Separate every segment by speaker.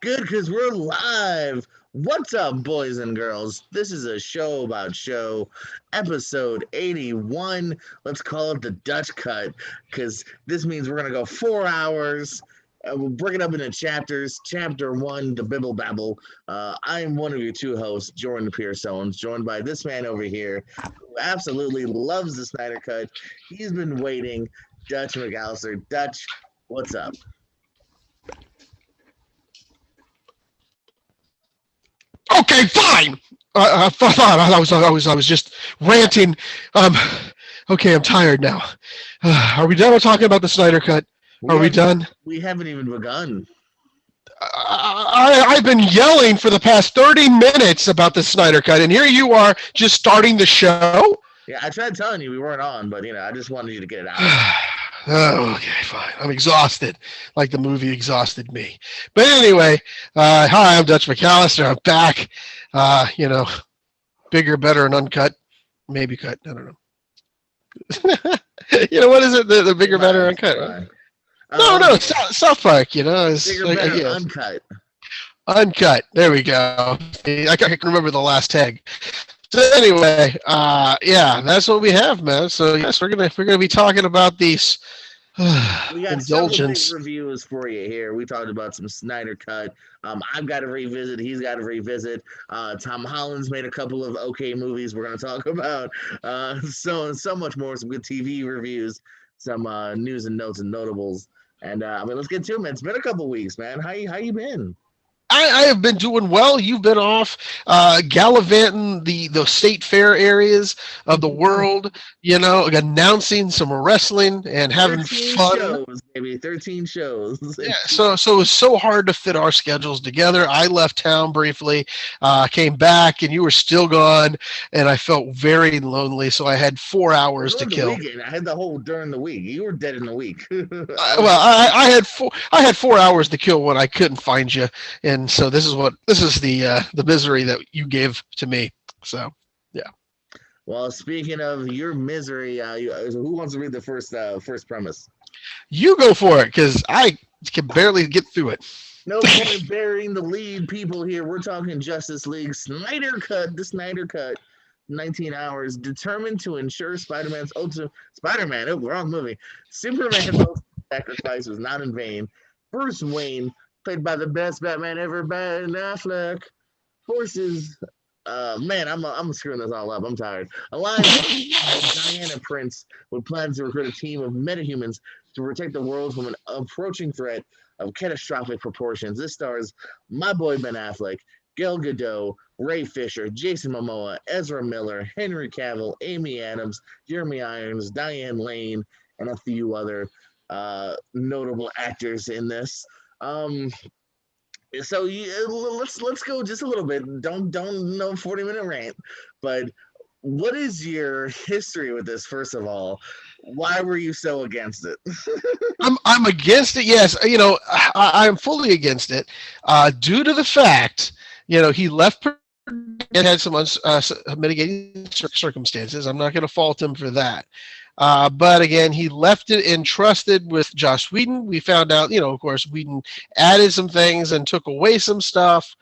Speaker 1: Good, because we're live. What's up, boys and girls? This is a show about show, episode 81. Let's call it the Dutch cut, because this means we're going to go 4 hours. We'll break it up into chapters. Chapter 1, the Bibble Babble. I am one of your two hosts, Jordan Pearson, joined by this man over here who absolutely loves the Snyder cut. He's been waiting, Dutch McAllister. Dutch, what's up?
Speaker 2: Okay, fine. Fine. I was just ranting. Um, okay, I'm tired now. Are we done with talking about the Snyder Cut? Are we done?
Speaker 1: We haven't even begun.
Speaker 2: I've been yelling for the past 30 minutes about the Snyder Cut, and here you are just starting the show?
Speaker 1: Yeah, I tried telling you we weren't on, but I just wanted you to get it out.
Speaker 2: Oh, okay, fine. I'm exhausted, like the movie exhausted me. But anyway, hi, I'm Dutch McAllister. I'm back. Bigger, better, and uncut. Maybe cut. I don't know. What is it? The bigger, better, uncut. Right? No, South Park. Is
Speaker 1: bigger, better, uncut.
Speaker 2: Uncut. There we go. I can remember the last tag. So anyway, that's what we have, man. So yes, we're gonna be talking about these
Speaker 1: we got
Speaker 2: indulgence
Speaker 1: several big reviews for you here. We talked about some Snyder Cut. I've got to revisit. He's got to revisit. Tom Holland's made a couple of okay movies. We're gonna talk about so much more. Some good TV reviews, some news and notes and notables. And let's get to it, man. It's been a couple weeks, man. How you been?
Speaker 2: I have been doing well. You've been off gallivanting the state fair areas of the world, announcing some wrestling and having
Speaker 1: 13
Speaker 2: fun.
Speaker 1: Shows, maybe 13 shows.
Speaker 2: Yeah, so it was so hard to fit our schedules together. I left town briefly, came back, and you were still gone, and I felt very lonely. So I had 4 hours to kill.
Speaker 1: Weekend. I had the whole during the week. You were dead in the week.
Speaker 2: I had 4 hours to kill when I couldn't find you, and so this is the misery that you gave to me. So yeah.
Speaker 1: Well, speaking of your misery, who wants to read the first premise?
Speaker 2: You go for it, because I can barely get through it.
Speaker 1: No point burying the lead, people here. We're talking Justice League Snyder Cut, the Snyder Cut, 19 hours, determined to ensure Spider-Man's ultimate... Spider-Man, wrong movie. Superman's ultimate sacrifice was not in vain. Bruce Wayne, played by the best Batman ever, Ben Affleck, forces... I'm screwing this all up. I'm tired. Alliance Diana Prince would plan to recruit a team of metahumans to protect the world from an approaching threat of catastrophic proportions. This stars my boy Ben Affleck, Gal Gadot, Ray Fisher, Jason Momoa, Ezra Miller, Henry Cavill, Amy Adams, Jeremy Irons, Diane Lane, and a few other notable actors in this. So let's go just a little bit. Don't 40-minute rant, but what is your history with this? First of all, why were you so against it?
Speaker 2: I'm against it. Yes, I'm fully against it, due to the fact he left and had some mitigating circumstances. I'm not going to fault him for that. But again, he left it entrusted with Joss Whedon. We found out, of course, Whedon added some things and took away some stuff.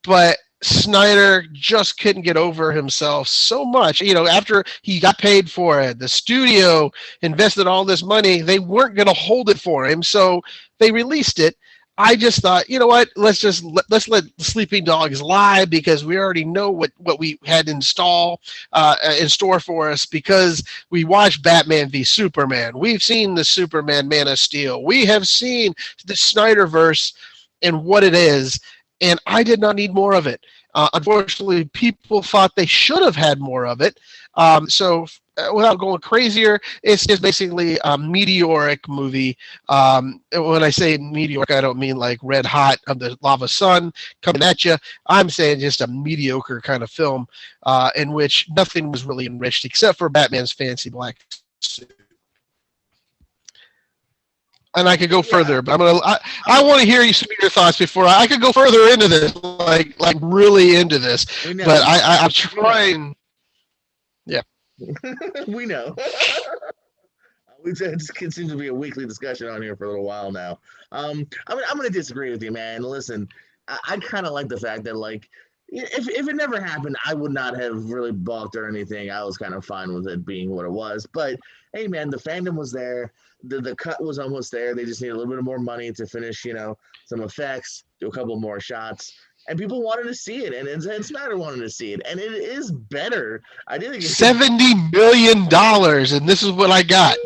Speaker 2: But Snyder just couldn't get over himself so much. After he got paid for it, the studio invested all this money. They weren't going to hold it for him, so they released it. I just thought, you know what? Let's let the sleeping dogs lie, because we already know what we had in store for us, because we watched Batman v Superman. We've seen the Superman Man of Steel. We have seen the Snyderverse and what it is, and I did not need more of it. Unfortunately, people thought they should have had more of it. So without going crazier, it's just basically a meteoric movie. When I say meteoric, I don't mean like red hot of the lava sun coming at you. I'm saying just a mediocre kind of film in which nothing was really enriched except for Batman's fancy black suit. And I could go further, but I want to hear you speak your thoughts before I could go further into this, like really into this. But I'm trying. Yeah.
Speaker 1: We know. It just continues to be a weekly discussion on here for a little while now. I'm going to disagree with you, man. Listen, I kind of like the fact that, like, if it never happened, I would not have really balked or anything. I was kind of fine with it being what it was. But hey, man, the fandom was there. The cut was almost there. They just need a little bit more money to finish, some effects, do a couple more shots. And people wanted to see it, and Snyder wanted to see it, and it is better. I did think it's
Speaker 2: $70 million, and this is what I got.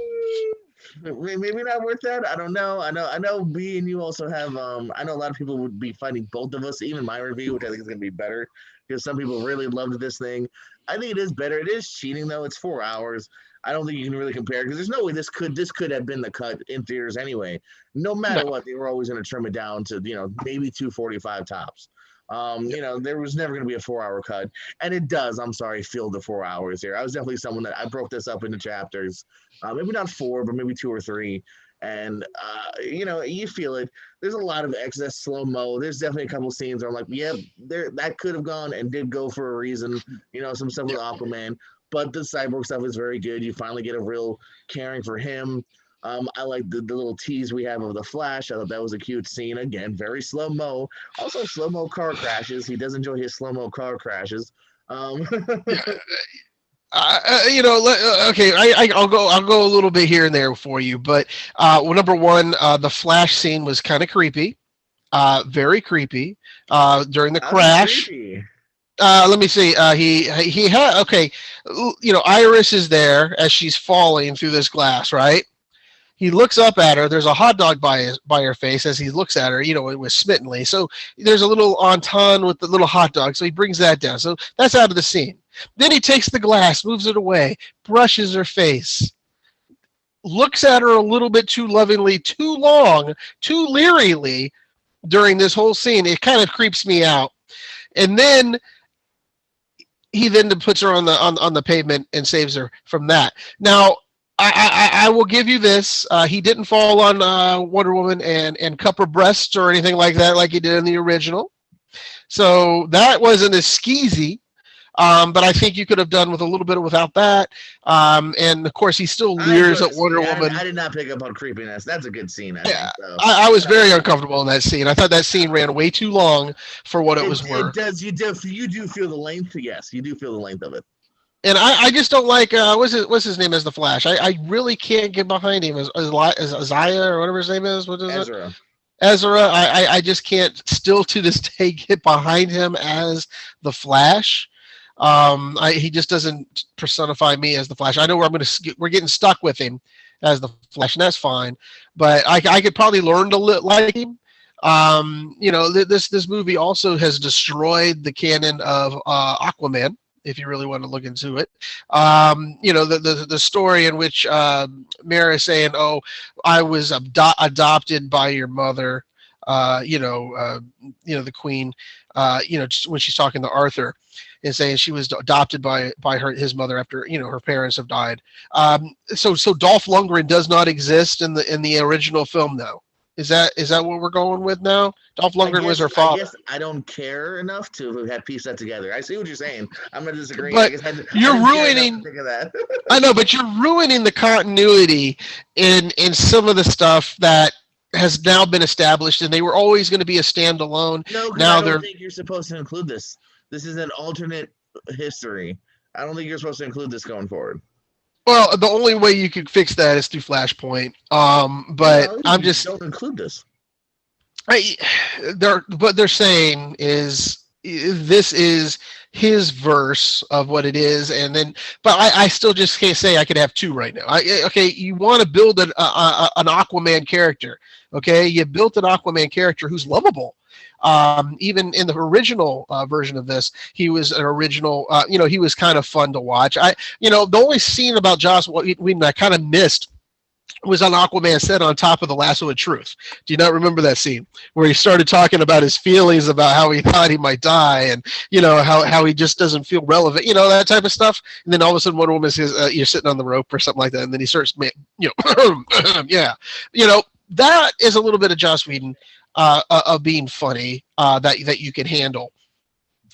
Speaker 1: maybe not worth that. I don't know. I know. Me and you also have. I know a lot of people would be fighting both of us. Even my review, which I think is going to be better, because some people really loved this thing. I think it is better. It is cheating though. It's 4 hours. I don't think you can really compare because there's no way this could have been the cut in theaters anyway. No matter what, they were always going to trim it down to maybe 2:45 tops. There was never going to be a 4-hour cut, and it does. I'm sorry, feel the 4 hours here. I was definitely someone that I broke this up into chapters, maybe not 4, but maybe 2 or 3, and you feel it. There's a lot of excess slow mo. There's definitely a couple scenes where I'm like, yeah, that could have gone and did go for a reason. Some stuff with Aquaman, but the cyborg stuff is very good. You finally get a real caring for him. I like the little tease we have of the Flash. I thought that was a cute scene. Again, very slow mo. Also, slow mo car crashes. He does enjoy his slow mo car crashes.
Speaker 2: Okay, I'll go a little bit here and there for you, but number one, the Flash scene was kind of creepy, very creepy during the crash. Let me see. He had okay. Iris is there as she's falling through this glass, right? He looks up at her. There's a hot dog by her face as he looks at her. It was Smittenly. So there's a little entente with the little hot dog. So he brings that down. So that's out of the scene. Then he takes the glass, moves it away, brushes her face, looks at her a little bit too lovingly, too long, too leeryly during this whole scene. It kind of creeps me out. And then he then puts her on the pavement and saves her from that. Now, I will give you this. He didn't fall on Wonder Woman and cup her breasts or anything like that like he did in the original. So that wasn't as skeezy. But I think you could have done with a little bit without that. And of course, he still leers at Wonder Woman.
Speaker 1: I did not pick up on creepiness. That's a good scene.
Speaker 2: I was very uncomfortable in that scene. I thought that scene ran way too long for what it was worth.
Speaker 1: It does. You do feel the length. Yes, you do feel the length of it.
Speaker 2: And I just don't like what's his name as the Flash. I really can't get behind him as Isaiah or whatever his name is. What is
Speaker 1: Ezra.
Speaker 2: it? Ezra. I just can't still to this day get behind him as the Flash. He just doesn't personify me as the Flash. I know we're getting stuck with him as the Flash, and that's fine. But I could probably learn to like him. This movie also has destroyed the canon of Aquaman, if you really want to look into it. The story in which Mara is saying, "Oh, I was adopted by your mother," the Queen, when she's talking to Arthur, and saying she was adopted by his mother after her parents have died. So Dolph Lundgren does not exist in the original film, though. Is that what we're going with now? Dolph Lundgren was her father.
Speaker 1: I guess I don't care enough to have pieced that together. I see what you're saying. I'm not disagreeing.
Speaker 2: But you're ruining. I know, but you're ruining the continuity in some of the stuff that has now been established, and they were always going to be a standalone.
Speaker 1: No, now I don't think you're supposed to include this. This is an alternate history. I don't think you're supposed to include this going forward.
Speaker 2: Well, the only way you could fix that is through Flashpoint. But no, I'm just
Speaker 1: don't include this.
Speaker 2: What they're saying is this is his verse of what it is, and then. But I still just can't say I could have two right now. You want to build an Aquaman character. Okay, you built an Aquaman character who's lovable. Even in the original version of this, he was an original. He was kind of fun to watch. The only scene about Joss Whedon I kind of missed was on Aquaman set on top of the lasso of truth. Do you not remember that scene where he started talking about his feelings about how he thought he might die, and how he just doesn't feel relevant, that type of stuff. And then all of a sudden, Wonder Woman says, "You're sitting on the rope" or something like that, and then he starts, yeah, that is a little bit of Joss Whedon. Of being funny that you can handle.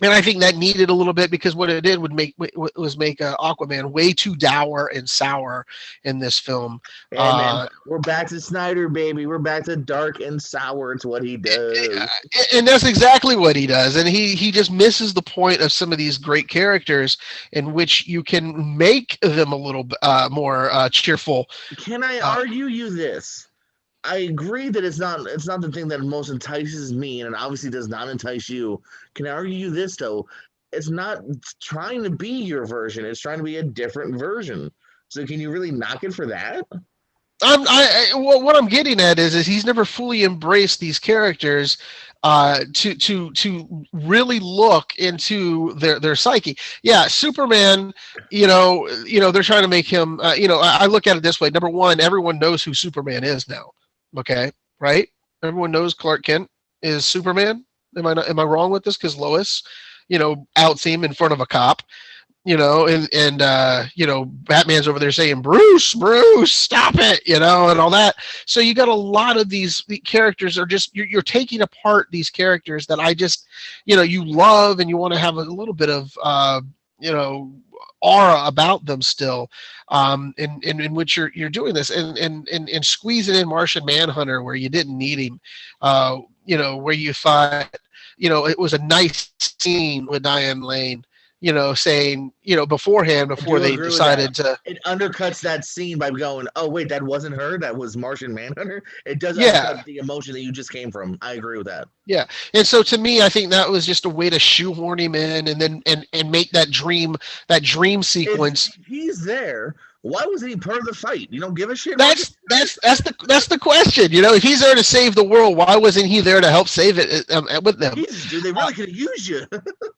Speaker 2: And I think that needed a little bit because what it did would make was make Aquaman way too dour and sour in this film.
Speaker 1: Hey man,
Speaker 2: Uh,
Speaker 1: we're back to Snyder, baby. We're back to dark and sour. It's what he does.
Speaker 2: and that's exactly what he does, and he just misses the point of some of these great characters in which you can make them a little more cheerful.
Speaker 1: Can I
Speaker 2: Uh,
Speaker 1: argue you this? I agree that it's not the thing that most entices me, and it obviously does not entice you. Can I argue you this though? It's not trying to be your version. It's trying to be a different version. So can you really knock it for that?
Speaker 2: well, what I'm getting at is he's never fully embraced these characters to really look into their psyche. Yeah, Superman. They're trying to make him. I look at it this way. Number one, everyone knows who Superman is now. Okay, right? Everyone knows Clark Kent is Superman. Am I wrong with this? Because Lois, outs him in front of a cop. Batman's over there saying, Bruce, stop it, and all that. So you got a lot of these characters are just, you're taking apart these characters that I just, you love and you want to have a little bit of, aura about them still, in which you're doing this and squeezing in Martian Manhunter where you didn't need him, where you thought, it was a nice scene with Diane Lane, saying, beforehand, before they decided to.
Speaker 1: It undercuts that scene by going, oh, wait, that wasn't her. That was Martian Manhunter. It does undercut the emotion that you just came from. I agree with that.
Speaker 2: Yeah. And so to me, I think that was just a way to shoehorn him in and then and make that dream sequence.
Speaker 1: If he's there, why wasn't he part of the fight? You don't give a shit.
Speaker 2: That's the question. If he's there to save the world, why wasn't he there to help save it with them?
Speaker 1: Jesus, dude, they really could have used you.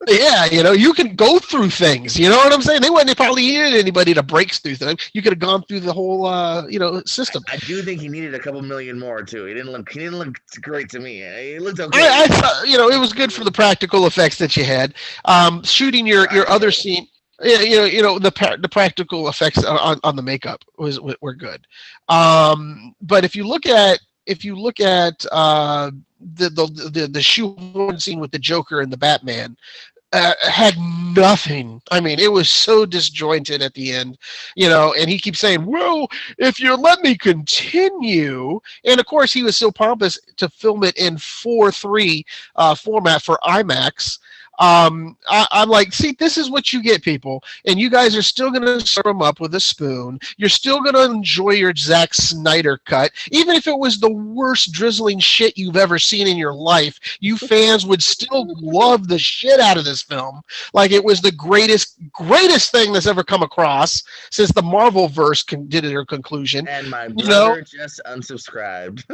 Speaker 2: Yeah, you can go through things. You know what I'm saying? They wouldn't have probably needed anybody to break through them. You could have gone through the whole system.
Speaker 1: I do think he needed a couple million more too. He didn't look great to me. He looked okay.
Speaker 2: I thought, it was good for the practical effects that you had. Shooting your other scene. Yeah, the practical effects on the makeup were good, but if you look at the shoehorn scene with the Joker and the Batman, had nothing. I mean, it was so disjointed at the end, and he keeps saying, well, if you let me continue. And of course, he was so pompous to film it in 4:3 format for IMAX. I'm like, see, this is what you get, people, and you guys are still going to serve them up with a spoon. You're still going to enjoy your Zack Snyder cut, even if it was the worst drizzling shit you've ever seen in your life. You fans would still love the shit out of this film, like it was the greatest thing that's ever come across since the Marvel verse did their conclusion.
Speaker 1: And my brother just unsubscribed.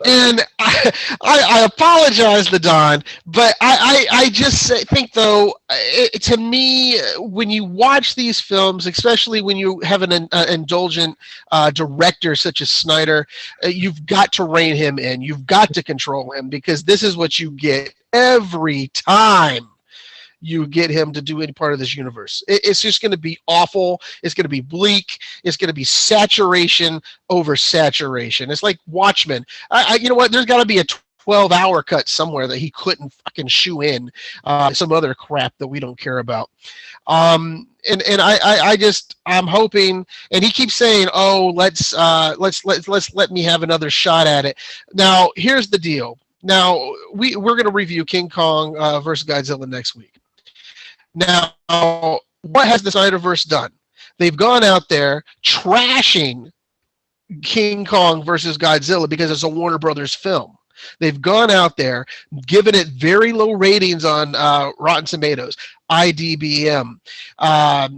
Speaker 2: And I apologize to Don, but I just think, though, to me, when you watch these films, especially when you have an indulgent director such as Snyder, you've got to rein him in. You've got to control him, because this is what you get every time you get him to do any part of this universe. It's just going to be awful. It's going to be bleak. It's going to be saturation over saturation. It's like Watchmen. You know what? There's got to be a 12-hour cut somewhere that he couldn't fucking shoe in some other crap that we don't care about. I'm hoping, and he keeps saying, oh, let's let me have another shot at it. Now, here's the deal. Now, we're going to review King Kong versus Godzilla next week. Now, what has the Snyderverse done? They've gone out there trashing King Kong versus Godzilla because it's a Warner Brothers film. They've gone out there, given it very low ratings on Rotten Tomatoes, IDBM, I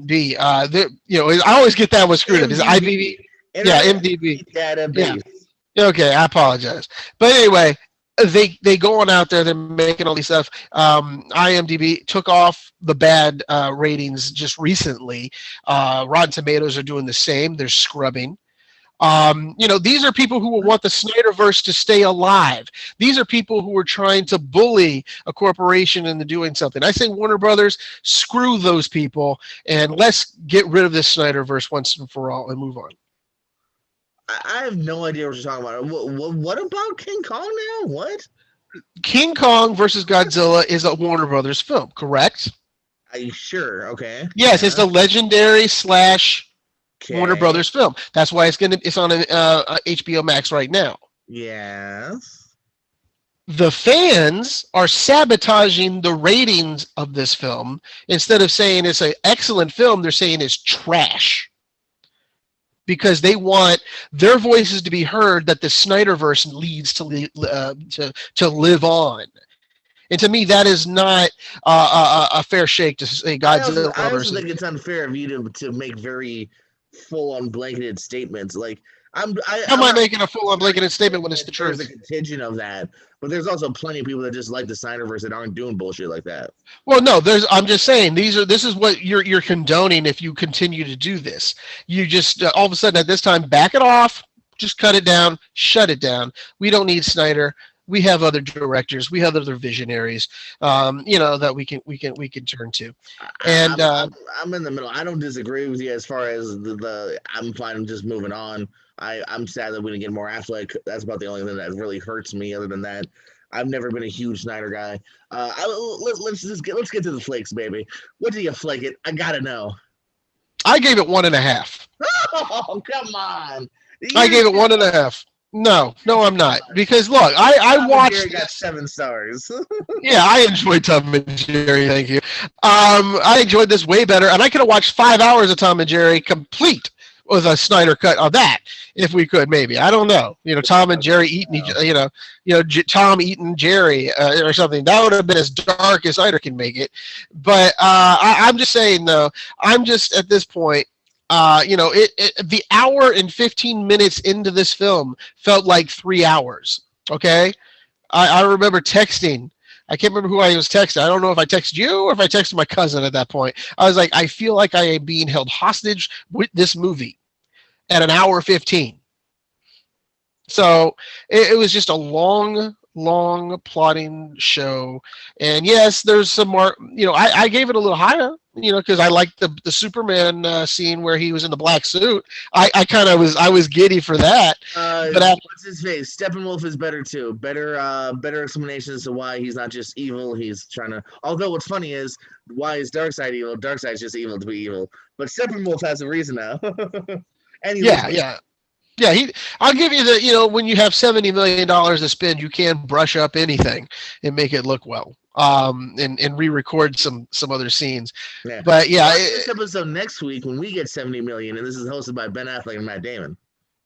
Speaker 2: always get that one screwed up. Is it IBB? Yeah, MDB.
Speaker 1: Database.
Speaker 2: Yeah. Okay, I apologize. But anyway, they go on out there, they're making all these stuff. IMDb took off the bad ratings just recently. Rotten Tomatoes are doing the same. They're scrubbing. These are people who will want the Snyderverse to stay alive. These are people who are trying to bully a corporation into doing something. I say, Warner Brothers, screw those people, and let's get rid of this Snyderverse once and for all and move on.
Speaker 1: I have no idea what you're talking about. What about King Kong now? What?
Speaker 2: King Kong versus Godzilla is a Warner Brothers film, correct?
Speaker 1: Are you sure? Okay.
Speaker 2: Yes, it's
Speaker 1: Yeah.
Speaker 2: the legendary slash Warner
Speaker 1: Okay.
Speaker 2: Brothers film. That's why it's on HBO Max right now.
Speaker 1: Yes.
Speaker 2: The fans are sabotaging the ratings of this film. Instead of saying it's an excellent film, they're saying it's trash because they want their voices to be heard that the Snyderverse leads to live on. And to me, that is not a fair shake to say Godzilla
Speaker 1: I also
Speaker 2: versus.
Speaker 1: think it's unfair of you to make very full on blanketed statements. Like
Speaker 2: How am
Speaker 1: I'm
Speaker 2: I
Speaker 1: not
Speaker 2: making a full on blanketed statement when it's
Speaker 1: that
Speaker 2: the
Speaker 1: there's a
Speaker 2: truth?
Speaker 1: contingent of that, but there's also plenty of people that just like the Snyderverse that aren't doing bullshit like that.
Speaker 2: Well, no, there's. I'm just saying this is what you're condoning if you continue to do this. You just all of a sudden at this time back it off, just cut it down, shut it down. We don't need Snyder. We have other directors. We have other visionaries. That we can turn to,
Speaker 1: I,
Speaker 2: and
Speaker 1: I'm I'm I'm in the middle. I don't disagree with you as far as the I'm fine. I'm just moving on. I'm sad that we didn't get more Affleck. That's about the only thing that really hurts me. Other than that, I've never been a huge Snyder guy. Let's get to the flakes, baby. What do you flake it? I gotta know.
Speaker 2: I gave it 1.5.
Speaker 1: Oh, come on.
Speaker 2: I
Speaker 1: You're
Speaker 2: gave it 1.5. No, no, I'm not. Because look, I
Speaker 1: Tom and Jerry
Speaker 2: watched
Speaker 1: got
Speaker 2: this.
Speaker 1: 7 stars.
Speaker 2: Yeah, I enjoyed Tom and Jerry. Thank you. I enjoyed this way better, and I could have watched 5 hours of Tom and Jerry complete with a Snyder cut of that if we could. Maybe I don't know. Tom and Jerry eating each. Tom eating Jerry or something. That would have been as dark as Snyder can make it. But I'm just saying though. I'm just at this point. The hour and 15 minutes into this film felt like 3 hours. Okay, I remember texting. I can't remember who I was texting. I don't know if I texted you or if I texted my cousin at that point. I was like, I feel like I am being held hostage with this movie at an hour 15. So it was just a long plotting show. And yes, there's some more. I gave it a little higher. Because I liked the Superman scene where he was in the black suit. I was giddy for that. But after,
Speaker 1: What's his face? Steppenwolf is better too. Better explanation as to why he's not just evil. He's trying to. Although what's funny is why is Darkseid evil? Darkseid's just evil to be evil. But Steppenwolf has a reason now. And he
Speaker 2: yeah, yeah. Yeah, I'll give you when you have $70 million to spend, you can brush up anything and make it look well. And re-record some other scenes.
Speaker 1: Yeah.
Speaker 2: But yeah,
Speaker 1: this episode next week when we get 70 million, and this is hosted by Ben Affleck and Matt Damon.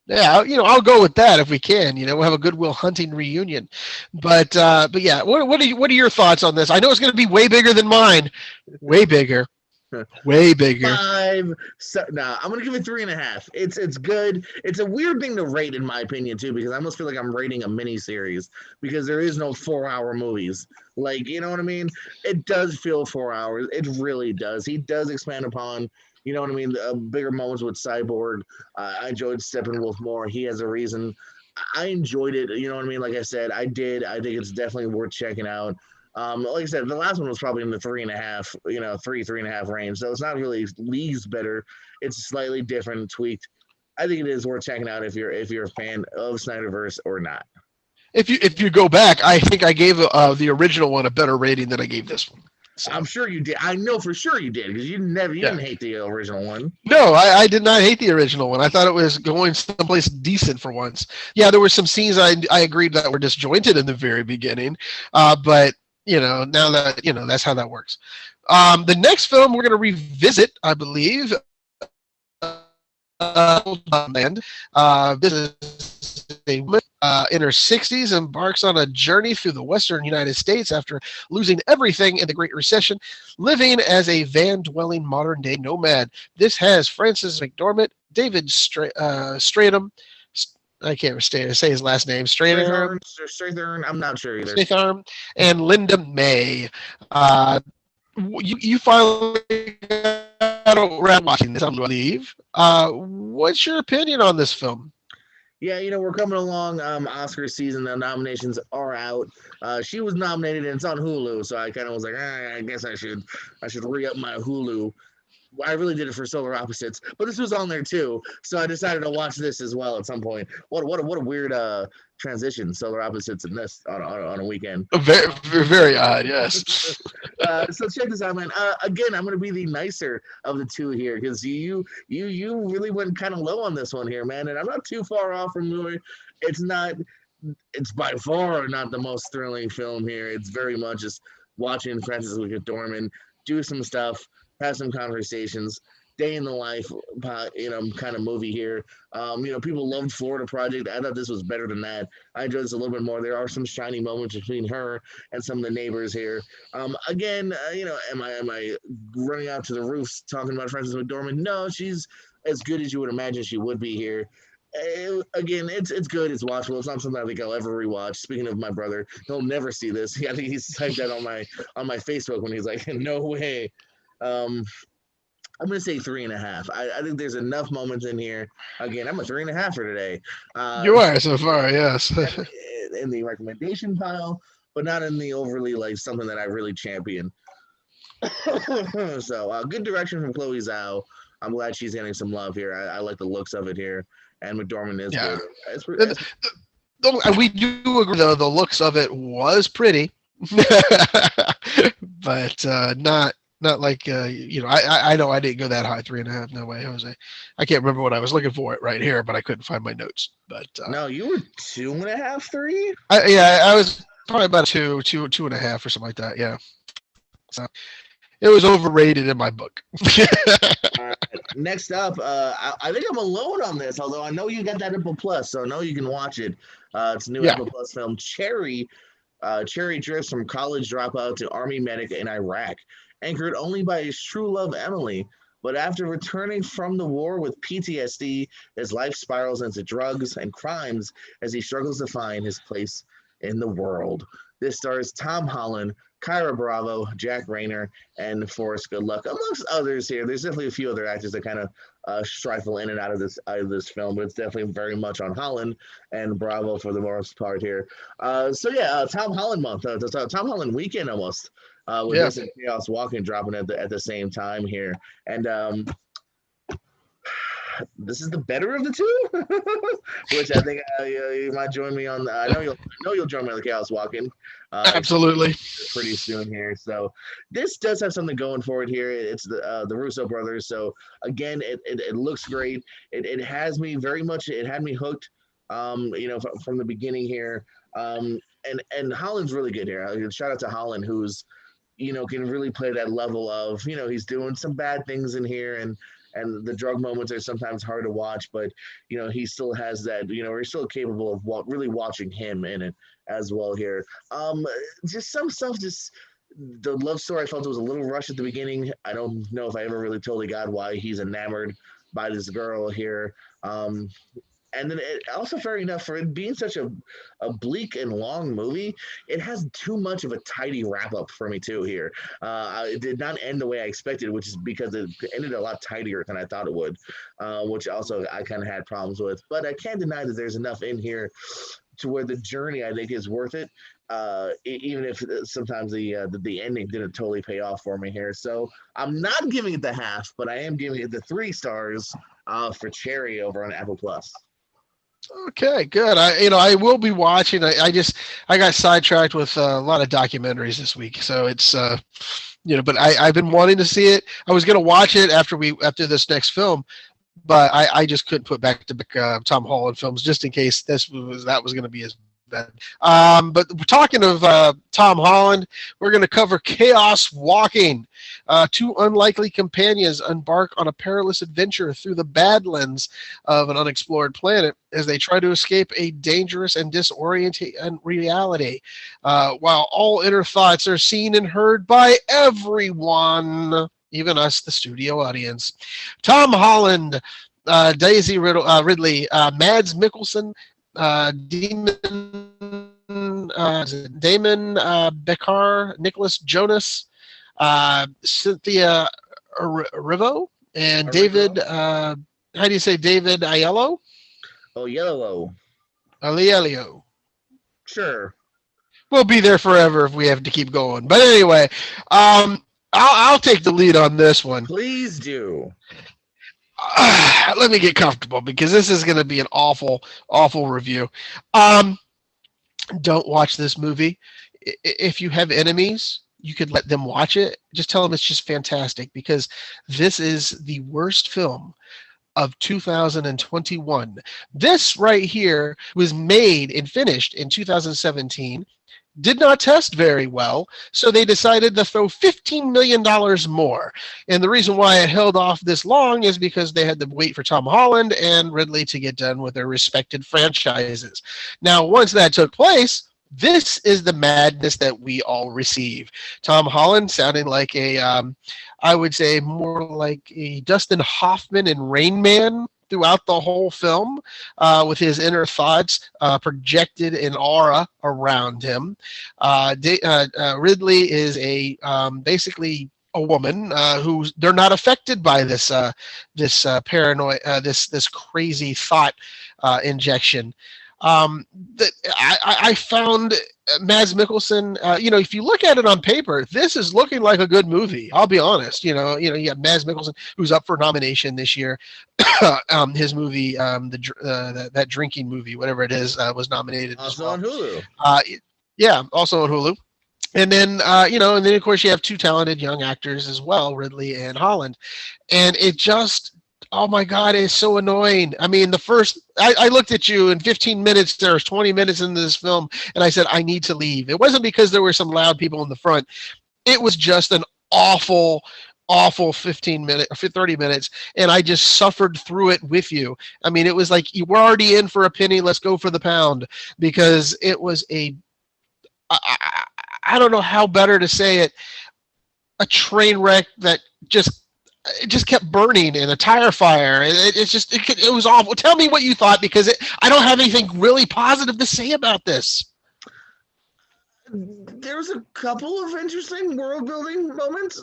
Speaker 2: Yeah, I'll go with that if we can. We'll have a Goodwill Hunting reunion. But yeah, what are your thoughts on this? I know it's going to be way bigger than mine, way bigger. Way bigger.
Speaker 1: 5. No, I'm gonna give it 3.5. It's good. It's a weird thing to rate, in my opinion, too, because I almost feel like I'm rating a mini series because there is no 4-hour movies. Like, you know what I mean? It does feel 4 hours. It really does. He does expand upon, you know what I mean, the bigger moments with Cyborg. I enjoyed Steppenwolf more. He has a reason. I enjoyed it. You know what I mean? Like I said, I did. I think it's definitely worth checking out. Like I said, the last one was probably in the 3.5, 3.5 range. So it's not really leagues better. It's slightly different, tweaked. I think it is worth checking out if you're a fan of Snyderverse or not.
Speaker 2: If you go back, I think I gave the original one a better rating than I gave this one.
Speaker 1: So. I'm sure you did. I know for sure you did because you didn't hate the original one.
Speaker 2: No, I did not hate the original one. I thought it was going someplace decent for once. Yeah, there were some scenes I agreed that were disjointed in the very beginning, but now that that's how that works. The next film we're going to revisit, I believe, Land. This is a woman in her 60s embarks on a journey through the western United States after losing everything in the Great Recession, living as a van-dwelling modern-day nomad. This has Frances McDormand, David Stratham. I can't say his last name.
Speaker 1: Strathern. I'm not sure either.
Speaker 2: Stratham and Linda May. You finally got around watching this, I believe. What's your opinion on this film?
Speaker 1: Yeah, we're coming along. Oscar season, the nominations are out. She was nominated, and it's on Hulu, so I kind of was like, I guess I should re-up my Hulu. I really did it for Solar Opposites, but this was on there too, so I decided to watch this as well at some point. What a weird transition, Solar Opposites in this on a weekend.
Speaker 2: Very, very odd, yes.
Speaker 1: So check this out, man. Again, I'm gonna be the nicer of the two here because you really went kind of low on this one here, man, and I'm not too far off from movie. It's not. It's by far not the most thrilling film here. It's very much just watching Francis McDormand do some stuff, have some conversations, day in the life, kind of movie here. People loved Florida Project. I thought this was better than that. I enjoyed this a little bit more. There are some shiny moments between her and some of the neighbors here. Again, am I running out to the roofs talking about Frances McDormand? No, she's as good as you would imagine she would be here. Again, it's good. It's watchable. It's not something I think I'll ever rewatch. Speaking of my brother, he'll never see this. I think he's typed that on my Facebook when he's like, "No way." Um, I'm gonna say 3.5. I think there's enough moments in here. Again, I'm a 3.5 for today.
Speaker 2: You are so far, yes.
Speaker 1: In the recommendation pile, but not in the overly like something that I really champion. So good direction from Chloe Zhao. I'm glad she's getting some love here. I like the looks of it here, and McDormand is
Speaker 2: Yeah.
Speaker 1: good.
Speaker 2: We do agree, though, the looks of it was pretty, but not like I know I didn't go that high, 3.5. No way, Jose. I can't remember what I was looking for it right here, but I couldn't find my notes. But
Speaker 1: no, you were 2.5, 3.
Speaker 2: I was probably about 2.5 or something like that. Yeah, so it was overrated in my book.
Speaker 1: Next up, I think I'm alone on this, although I know you got that Apple Plus, so I know you can watch it. It's a new Apple Plus film, Cherry. Cherry drifts from college dropout to army medic in Iraq, anchored only by his true love, Emily. But after returning from the war with PTSD, his life spirals into drugs and crimes as he struggles to find his place in the world. This stars Tom Holland, Kyra Bravo, Jack Rayner, and Forrest Goodluck, amongst others here. There's definitely a few other actors that kind of strifle in and out of this film, but it's definitely very much on Holland and Bravo for the most part here. Tom Holland month, Tom Holland weekend almost. With this and Chaos Walking dropping at the same time here, and this is the better of the two, which I think you might join me on. I know you'll join me on the Chaos Walking.
Speaker 2: Absolutely,
Speaker 1: pretty soon here. So this does have something going for it here. It's the Russo brothers. So again, it looks great. It has me very much. It had me hooked. From the beginning here. And Holland's really good here. Shout out to Holland, who's can really play that level of, he's doing some bad things in here and the drug moments are sometimes hard to watch, but, he still has that, we're still capable of really watching him in it as well here. Just some stuff, the love story I felt it was a little rushed at the beginning. I don't know if I ever really totally got why he's enamored by this girl here. And then it also, fair enough, for it being such a bleak and long movie, it has too much of a tidy wrap-up for me, too, here. It did not end the way I expected, which is because it ended a lot tidier than I thought it would, which also I kind of had problems with. But I can't deny that there's enough in here to where the journey, I think, is worth it, even if sometimes the ending didn't totally pay off for me here. So I'm not giving it the half, but I am giving it the 3 stars for Cherry over on Apple Plus.
Speaker 2: Okay, good. I will be watching. I got sidetracked with a lot of documentaries this week, so it's but I've been wanting to see it. I was going to watch it after this next film, but I just couldn't put back to back Tom Holland films just in case that was going to be as bad. But we're talking of Tom Holland. We're going to cover Chaos Walking. 2 unlikely companions embark on a perilous adventure through the badlands of an unexplored planet as they try to escape a dangerous and disorienting reality, while all inner thoughts are seen and heard by everyone, even us, the studio audience. Tom Holland, Daisy Ridley, Mads Mikkelsen, Damon Beckar, Nicholas Jonas, Cynthia Erivo, and David, how do you say David Aiello?
Speaker 1: Aiello.
Speaker 2: Aiello.
Speaker 1: Sure.
Speaker 2: We'll be there forever if we have to keep going. But anyway, I'll take the lead on this one.
Speaker 1: Please do.
Speaker 2: Let me get comfortable because this is going to be an awful, awful review. Um, don't watch this movie. If you have enemies, you could let them watch it. Just tell them it's just fantastic because this is the worst film of 2021. This right here was made and finished in 2017, did not test very well, so they decided to throw $15 million more. And the reason why it held off this long is because they had to wait for Tom Holland and Ridley to get done with their respected franchises. Now, once that took place, this is the madness that we all receive. Tom Holland sounding like I would say more like a Dustin Hoffman in Rain Man throughout the whole film, with his inner thoughts projected in aura around him. Ridley is basically a woman who they're not affected by this paranoid, this crazy thought injection. I found Mads Mikkelsen. If you look at it on paper, this is looking like a good movie. I'll be honest. You have Mads Mikkelsen who's up for nomination this year. His movie, that drinking movie, whatever it is, was nominated as well.
Speaker 1: On Hulu.
Speaker 2: Yeah, also on Hulu. And then, and then of course you have two talented young actors as well, Ridley and Holland, and it just. Oh my God, it's so annoying. I mean, I looked at you in 15 minutes, there's 20 minutes into this film, and I said, I need to leave. It wasn't because there were some loud people in the front. It was just an awful 15 minutes, 30 minutes, and I just suffered through it with you. I mean, it was like, you were already in for a penny, let's go for the pound, because it was I don't know how better to say it, a train wreck that it just kept burning in a tire fire. It was awful. Tell me what you thought, because I don't have anything really positive to say about this.
Speaker 1: There's a couple of interesting world building moments,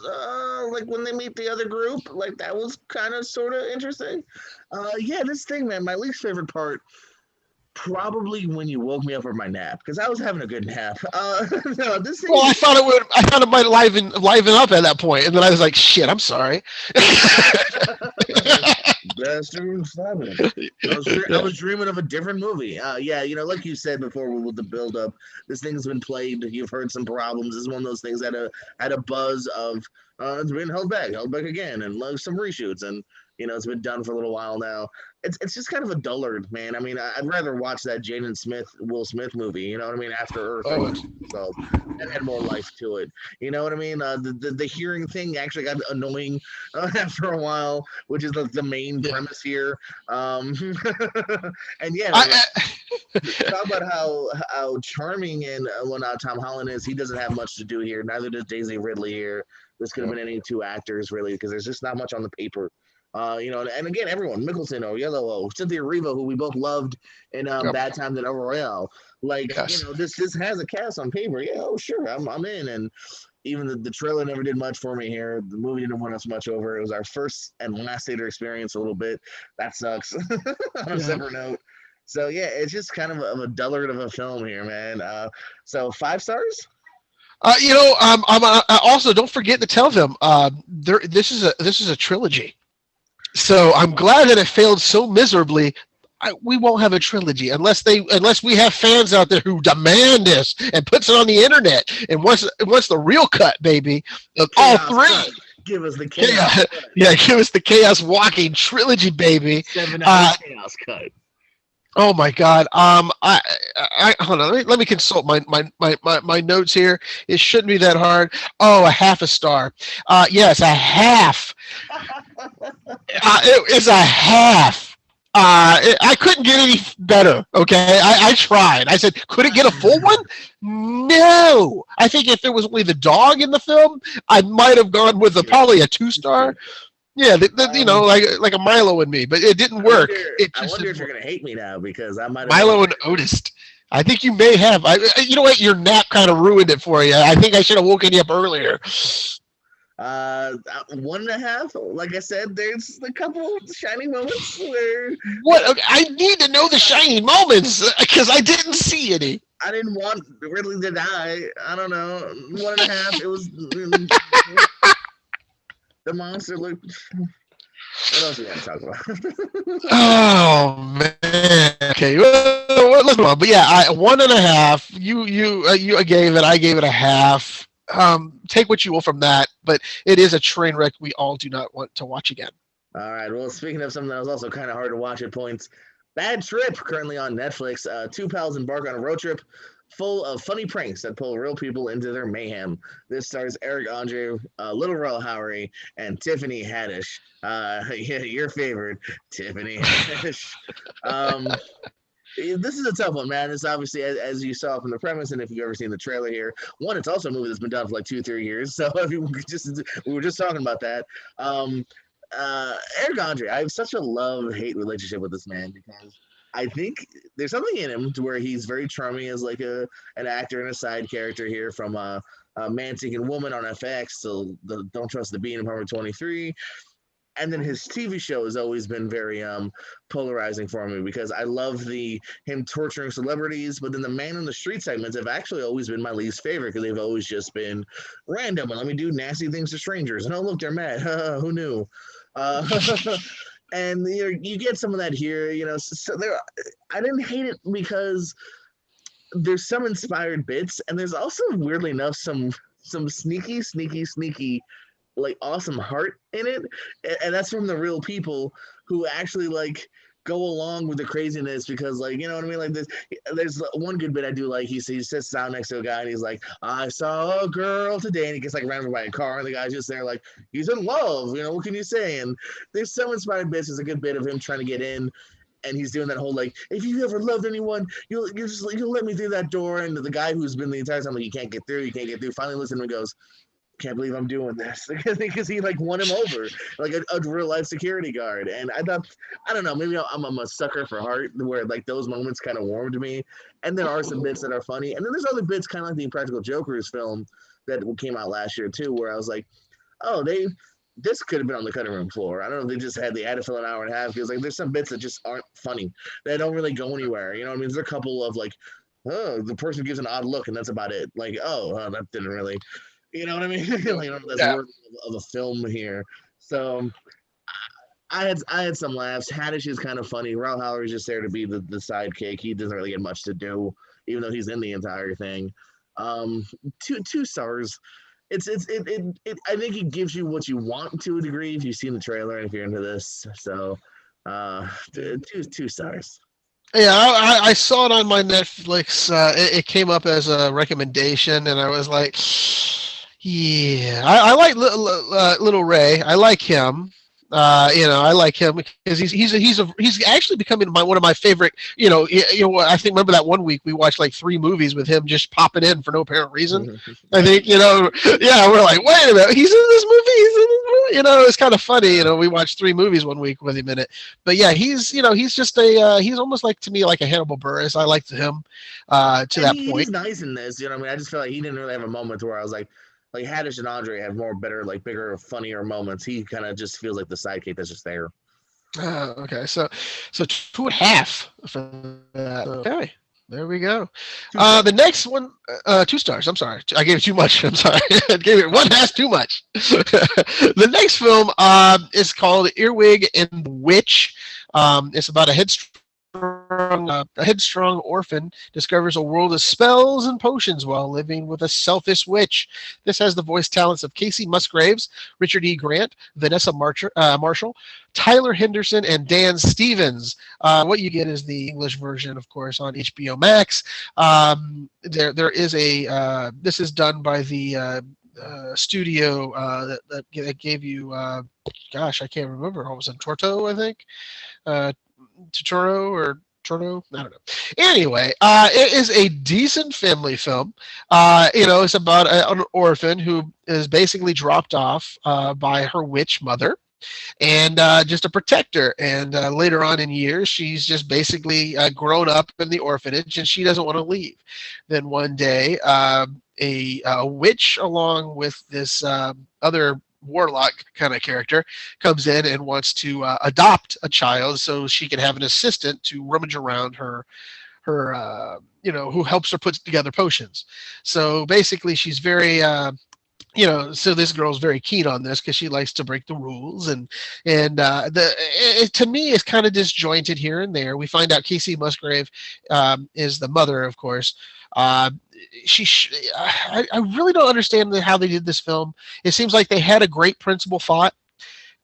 Speaker 1: like when they meet the other group, like that was kind of sort of interesting. This thing, man, my least favorite part, probably when you woke me up from my nap, because I was having a good nap. No, this thing.
Speaker 2: Well, I thought it might liven up at that point, and then I was like, "Shit, I'm sorry."
Speaker 1: Bastard, I was dreaming of a different movie. Like you said before, with the build up, this thing's been played. You've heard some problems. It's one of those things that had a buzz of it's been held back again, and some reshoots, and it's been done for a little while now. It's just kind of a dullard, man. I mean, I'd rather watch that Jaden Smith, Will Smith movie, you know what I mean, After Earth. So, and had more life to it. You know what I mean? The hearing thing actually got annoying after a while, which is the main premise here. And yeah, talk about how charming and whatnot Tom Holland is. He doesn't have much to do here. Neither does Daisy Ridley here. This could have been any two actors, really, because there's just not much on the paper. And again, everyone, Mickelson, Yellow, Cynthia Erivo, who we both loved in Bad Times at El Royale. Yes. This has a cast on paper. Yeah, sure, I'm in. And even the trailer never did much for me here. The movie didn't win us much over. It was our first and last theater experience a little bit. That sucks. On a separate note. So yeah, it's just kind of a dullard of a film here, man. So 5 stars. Also don't forget to tell them this is a trilogy. So I'm glad that it failed so miserably. We won't have a trilogy unless we have fans out there who demand this and puts it on the internet and wants the real cut, baby, of all three. Cut. Give us the chaos.
Speaker 2: Yeah, give us the Chaos Walking trilogy, baby.
Speaker 1: 7-hour chaos cut.
Speaker 2: Oh my God. I hold on. Let me consult my notes here. It shouldn't be that hard. Oh, a half a star. Yes, a half. It is a half. I couldn't get any better. Okay, I tried. I said, could it get a full one? No. I think if there was only the dog in the film, I might have gone with probably a 2-star. Yeah, like a Milo and me, but it didn't work.
Speaker 1: I wonder if you're gonna hate me now because I might have
Speaker 2: Milo and Otis. I think you may have. You know what? Your nap kind of ruined it for you. I think I should have woken you up earlier.
Speaker 1: 1.5. Like I said, there's a couple shining moments where.
Speaker 2: What? I need to know the shining moments because I didn't see any.
Speaker 1: I didn't want Ridley to die. I don't know. 1.5. It was. The monster looked. What else we got to talk about?
Speaker 2: Oh man. Okay. Well, let's move on. But yeah, 1.5. You gave it. I gave it a half. Take what you will from that, but it is a train wreck we all do not want to watch again.
Speaker 1: All right. Well, speaking of something that was also kind of hard to watch at points, Bad Trip, currently on Netflix. Two pals embark on a road trip full of funny pranks that pull real people into their mayhem. This stars Eric Andre, Little Rel Howery, and Tiffany Haddish. Yeah, your favorite, Tiffany Haddish. Um, this is a tough one, man. It's obviously, as you saw from the premise, and if you've ever seen the trailer here, one, it's also a movie that's been done for like 2, 3 years. So if you just, we were just talking about that. Um, Eric Andre, I have such a love-hate relationship with this man because I think there's something in him to where he's very charming as like an actor and a side character here from Man Seeking Woman on FX, so the Don't Trust the Bee in Apartment 23. And then his TV show has always been very polarizing for me because I love the him torturing celebrities, but then the man in the street segments have actually always been my least favorite because they've always just been random and let me do nasty things to strangers. And oh look, they're mad. Who knew? Uh, and you get some of that here. So there, I didn't hate it because there's some inspired bits, and there's also weirdly enough some sneaky like awesome heart in it, and that's from the real people who actually like go along with the craziness because like you know what I mean. Like there's one good bit I do like. He sits down next to a guy and he's like, "I saw a girl today," and he gets like ran over by a car, and the guy's just there like he's in love. What can you say? And there's some inspired bits. There's a good bit of him trying to get in. And he's doing that whole like, if you ever loved anyone, you'll let me through that door. And the guy who's been the entire time like, you can't get through, finally listens and goes, can't believe I'm doing this because he like won him over like a real life security guard. And I thought, I don't know, maybe I'm a sucker for heart where like those moments kind of warmed me. And there are some bits that are funny. And then there's other bits kind of like the Impractical Jokers film that came out last year too, where I was like, oh, this could have been on the cutting room floor. I don't know if they just had to fill an hour and a half because like there's some bits that just aren't funny. They don't really go anywhere. You know what I mean? There's a couple of like, oh, the person gives an odd look and that's about it. Like, that didn't really, you know what I mean? Like, that's
Speaker 2: Yeah.
Speaker 1: worth of a film here. So I had some laughs. Haddish is kind of funny. Ralph Howard's just there to be the sidekick. He doesn't really get much to do, even though he's in the entire thing. Um, two stars. I think it gives you what you want to a degree if you've seen the trailer and if you're into this. So two stars.
Speaker 2: Yeah, I saw it on my Netflix. It came up as a recommendation, and I was like, yeah, I like Little Ray. I like him. I like him because he's actually becoming one of my favorite. I think remember that one week we watched like 3 movies with him just popping in for no apparent reason. I think yeah, we're like, wait a minute, he's in this movie. It's kind of funny. We watched 3 movies one week with him in it. But yeah, he's just he's almost like to me like a Hannibal Buress. I liked him to that point.
Speaker 1: He's nice in this. I mean, I just feel like he didn't really have a moment where I was like Haddish and Andre have more better, like bigger, funnier moments. He kind of just feels like the sidekick that's just there.
Speaker 2: Okay, so 2.5 for that. Okay, there we go. The next one, 2 stars. I'm sorry, I gave it too much. I'm sorry, I gave it 1.5 too much. The next film is called Earwig and the Witch. It's about a headstrong orphan discovers a world of spells and potions while living with a selfish witch. This has the voice talents of Casey Musgraves, Richard E. Grant, Vanessa Marshall, Tyler Henderson, and Dan Stevens. What you get is the English version, of course, on HBO Max. There is a this is done by the studio that gave you gosh, I can't remember. What was it, Torto, I think? Totoro or Torno? I don't know. Anyway, it is a decent family film. It's about an orphan who is basically dropped off by her witch mother and just to protect her. And later on in years, she's just basically grown up in the orphanage and she doesn't want to leave. Then one day, a witch along with this other warlock kind of character comes in and wants to adopt a child so she can have an assistant to rummage around her who helps her put together potions. So basically she's very So this girl's very keen on this because she likes to break the rules, to me it's kind of disjointed here and there. We find out Casey Musgrave is the mother, of course. Uh, I really don't understand how they did this film. It seems like they had a great principal thought,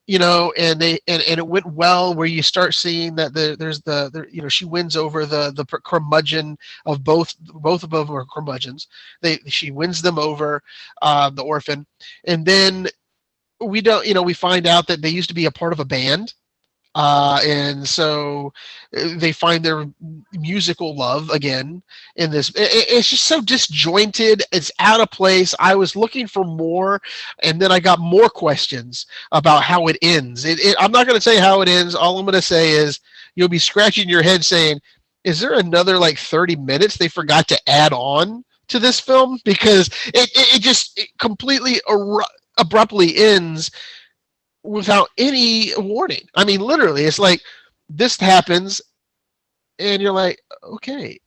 Speaker 2: and it went well, where you start seeing that she wins over the curmudgeon of both of them are curmudgeons. She wins them over, the orphan, and then we find out that they used to be a part of a band, and so they find their musical love again in this. It's just so disjointed. It's out of place. I was looking for more, and then I got more questions about how it ends. I'm not going to say how it ends. All I'm going to say is you'll be scratching your head saying, is there another like 30 minutes they forgot to add on to this film? Because it just completely abruptly ends without any warning. I mean, literally, it's like this happens, and you're like, okay.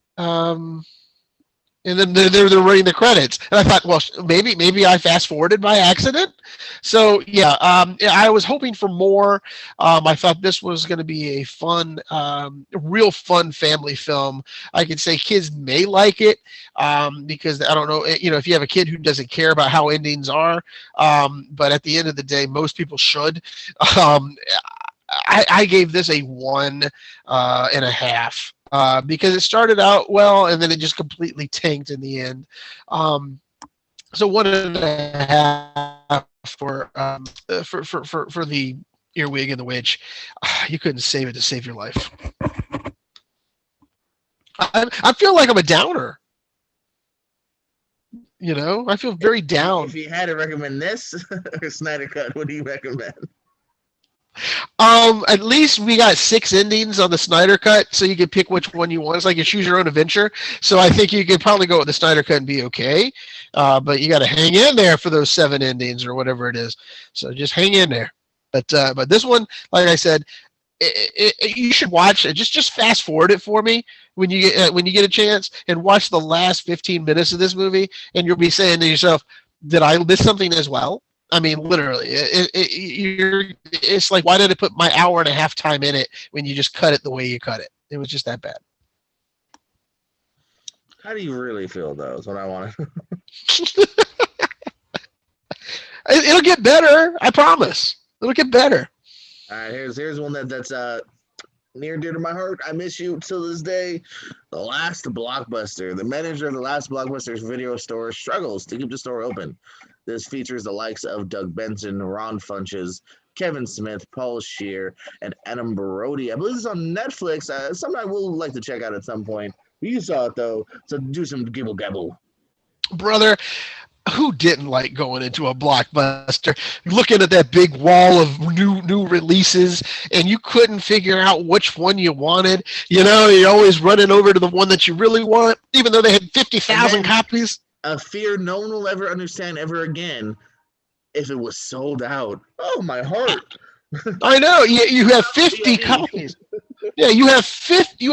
Speaker 2: And then they're running the credits, and I thought, well, maybe I fast forwarded by accident. So yeah, I was hoping for more. I thought this was going to be a fun, real fun family film. I could say kids may like it, because I don't know, if you have a kid who doesn't care about how endings are, but at the end of the day, most people should. Um, I gave this a 1.5. Because it started out well and then it just completely tanked in the end. So 1.5 for the earwig and the witch. You couldn't save it to save your life. I feel like I'm a downer. I feel very down.
Speaker 1: If you had to recommend this or Snyder Cut, what do you recommend?
Speaker 2: At least we got 6 endings on the Snyder Cut, so you can pick which one you want. It's like you choose your own adventure. So I think you could probably go with the Snyder Cut and be okay. But you got to hang in there for those 7 endings or whatever it is. So just hang in there. But this one, like I said, you should watch it. Just fast forward it for me when you get a chance, and watch the last 15 minutes of this movie, and you'll be saying to yourself, "Did I miss something as well?" I mean, literally, it's like, why did I put my 1.5 hour time in it when you just cut it the way you cut it? It was just that bad.
Speaker 1: How do you really feel, though, is what I want to.
Speaker 2: It'll get better. I promise. It'll get better.
Speaker 1: All right, here's one that's near and dear to my heart. I miss you till this day. The Last Blockbuster. The manager of the Last Blockbuster's video store struggles to keep the store open. This features the likes of Doug Benson, Ron Funches, Kevin Smith, Paul Scheer, and Adam Brody. I believe it's on Netflix. Something I will like to check out at some point. You saw it, though, so do some gibble gabble.
Speaker 2: Brother, who didn't like going into a Blockbuster, looking at that big wall of new releases, and you couldn't figure out which one you wanted? You're always running over to the one that you really want, even though they had 50,000 copies.
Speaker 1: A fear no one will ever understand ever again if it was sold out. Oh, my heart.
Speaker 2: I know. You have 50 copies. Yeah, you have 50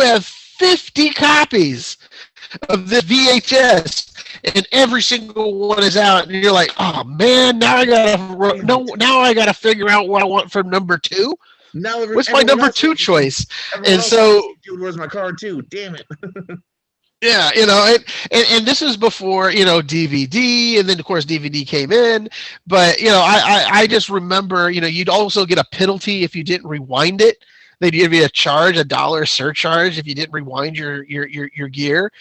Speaker 2: copies of the VHS, and every single one is out, and you're like, oh man, now I gotta figure out what I want for number 2. What's my number 2 choice? And so,
Speaker 1: dude, where's my card too? Damn it.
Speaker 2: Yeah, and this is before, DVD, and then of course DVD came in, but I just remember, you'd also get a penalty if you didn't rewind it. They'd give you a $1 surcharge if you didn't rewind your gear.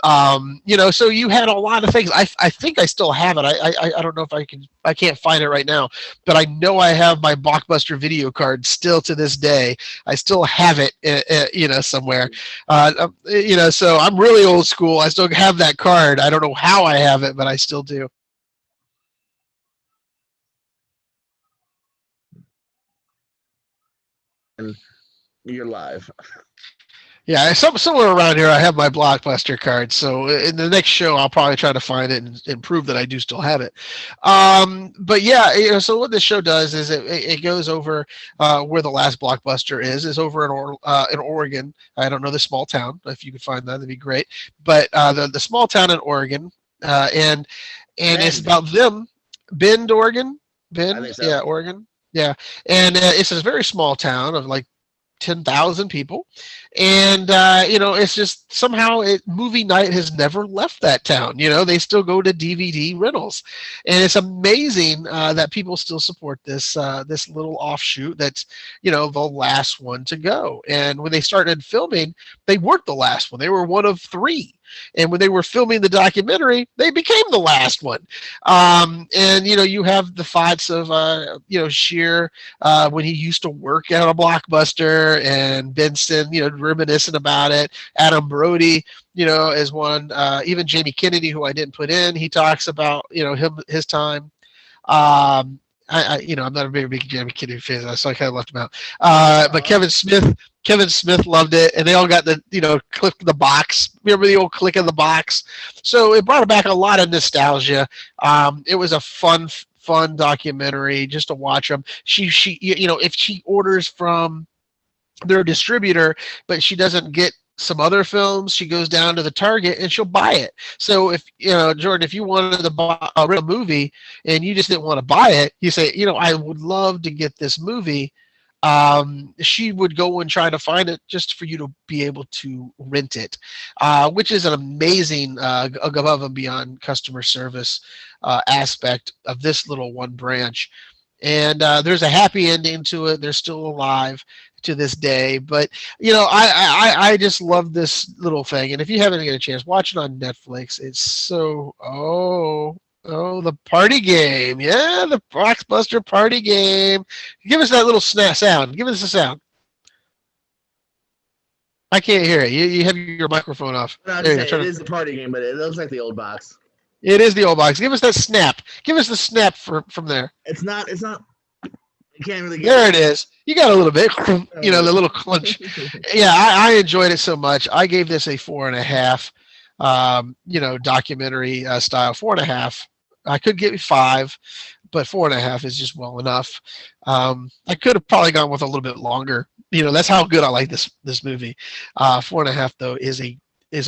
Speaker 2: So you had a lot of things. I think I still have it. I don't know if I can't find it right now, but I know I have my Blockbuster video card still to this day. I still have it, somewhere. So I'm really old school. I still have that card. I don't know how I have it, but I still do.
Speaker 1: And you're live.
Speaker 2: Yeah, somewhere around here I have my Blockbuster card. So in the next show, I'll probably try to find it and prove that I do still have it. But yeah, so what this show does is it goes over where the Last Blockbuster is over in Oregon. I don't know the small town. If you could find that, that'd be great. But the small town in Oregon, and it's about them. Bend, Oregon.
Speaker 1: I think
Speaker 2: Bend,
Speaker 1: so.
Speaker 2: yeah, Oregon. Yeah, and it's a very small town of like 10,000 people. And, it's just somehow movie night has never left that town. They still go to DVD rentals. And it's amazing that people still support this little offshoot that's, the last one to go. And when they started filming, they weren't the last one. They were one of three. And when they were filming the documentary, they became the last one. And you have the fights of Sheer when he used to work at a Blockbuster, and Benson, reminiscing about it. Adam Brody, as one. Even Jamie Kennedy, who I didn't put in, he talks about his time. I'm not a very big Jamie Kennedy fan, so I kind of left him out. But Kevin Smith loved it, and they all got the click the box. Remember the old click of the box? So it brought back a lot of nostalgia. It was a fun documentary just to watch them. She if she orders from their distributor, but she doesn't get some other films, she goes down to the Target and she'll buy it. So if Jordan, if you wanted to buy a real movie and you just didn't want to buy it, you say, I would love to get this movie. She would go and try to find it just for you to be able to rent it, which is an amazing above and beyond customer service aspect of this little one branch. And there's a happy ending to it. They're still alive to this day. But I just love this little thing. And if you haven't get a chance, watch it on Netflix. It's so the party game. Yeah, the Blockbuster party game. Give us that little sound. Give us a sound. I can't hear it. You have your microphone off.
Speaker 1: No, it is a party game, but it looks like the old box.
Speaker 2: It is the old box. Give us that snap. Give us the snap from there.
Speaker 1: It's not. You can't really get
Speaker 2: there it is. You got a little bit, the little crunch. Yeah, I enjoyed it so much. I gave this a 4.5. Documentary style 4.5. I could give you 5, but 4.5 is just well enough. I could have probably gone with a little bit longer. That's how good I like this movie. 4.5 though is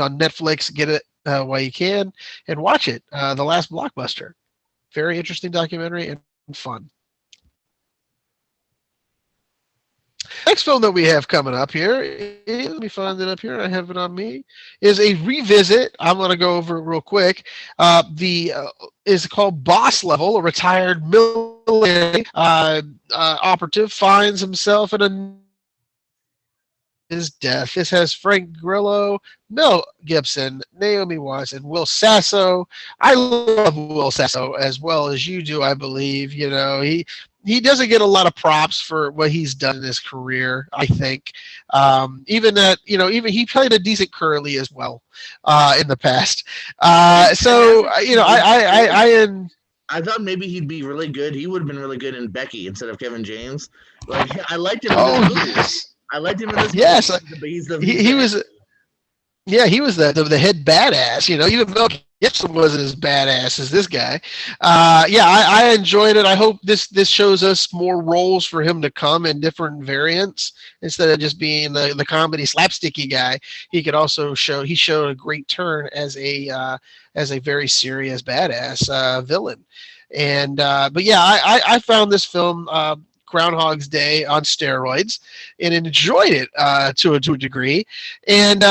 Speaker 2: on Netflix. Get it while you can and watch it. The Last Blockbuster. Very interesting documentary and fun. Next film that we have coming up here, let me find it up here. I have it on me. Is a revisit. I'm going to go over it real quick. Is called Boss Level. A retired military operative finds himself in his death. This has Frank Grillo, Mel Gibson, Naomi Watts, and Will Sasso. I love Will Sasso as well as you do, I believe. He doesn't get a lot of props for what he's done in his career, I think. Even he played a decent Curly as well in the past. I
Speaker 1: thought maybe he'd be really good. He would have been really good in Becky instead of Kevin James. Like I liked him.
Speaker 2: Yes.
Speaker 1: I liked him in this.
Speaker 2: Yes,
Speaker 1: movie, but
Speaker 2: he was. Yeah, he was the head badass. Even Mel Gibson wasn't as badass as this guy. I enjoyed it. I hope this shows us more roles for him to come in different variants instead of just being the comedy slapsticky guy. He could also he showed a great turn as a very serious badass villain. And I found this film. Groundhog's Day on steroids and enjoyed it to a degree. And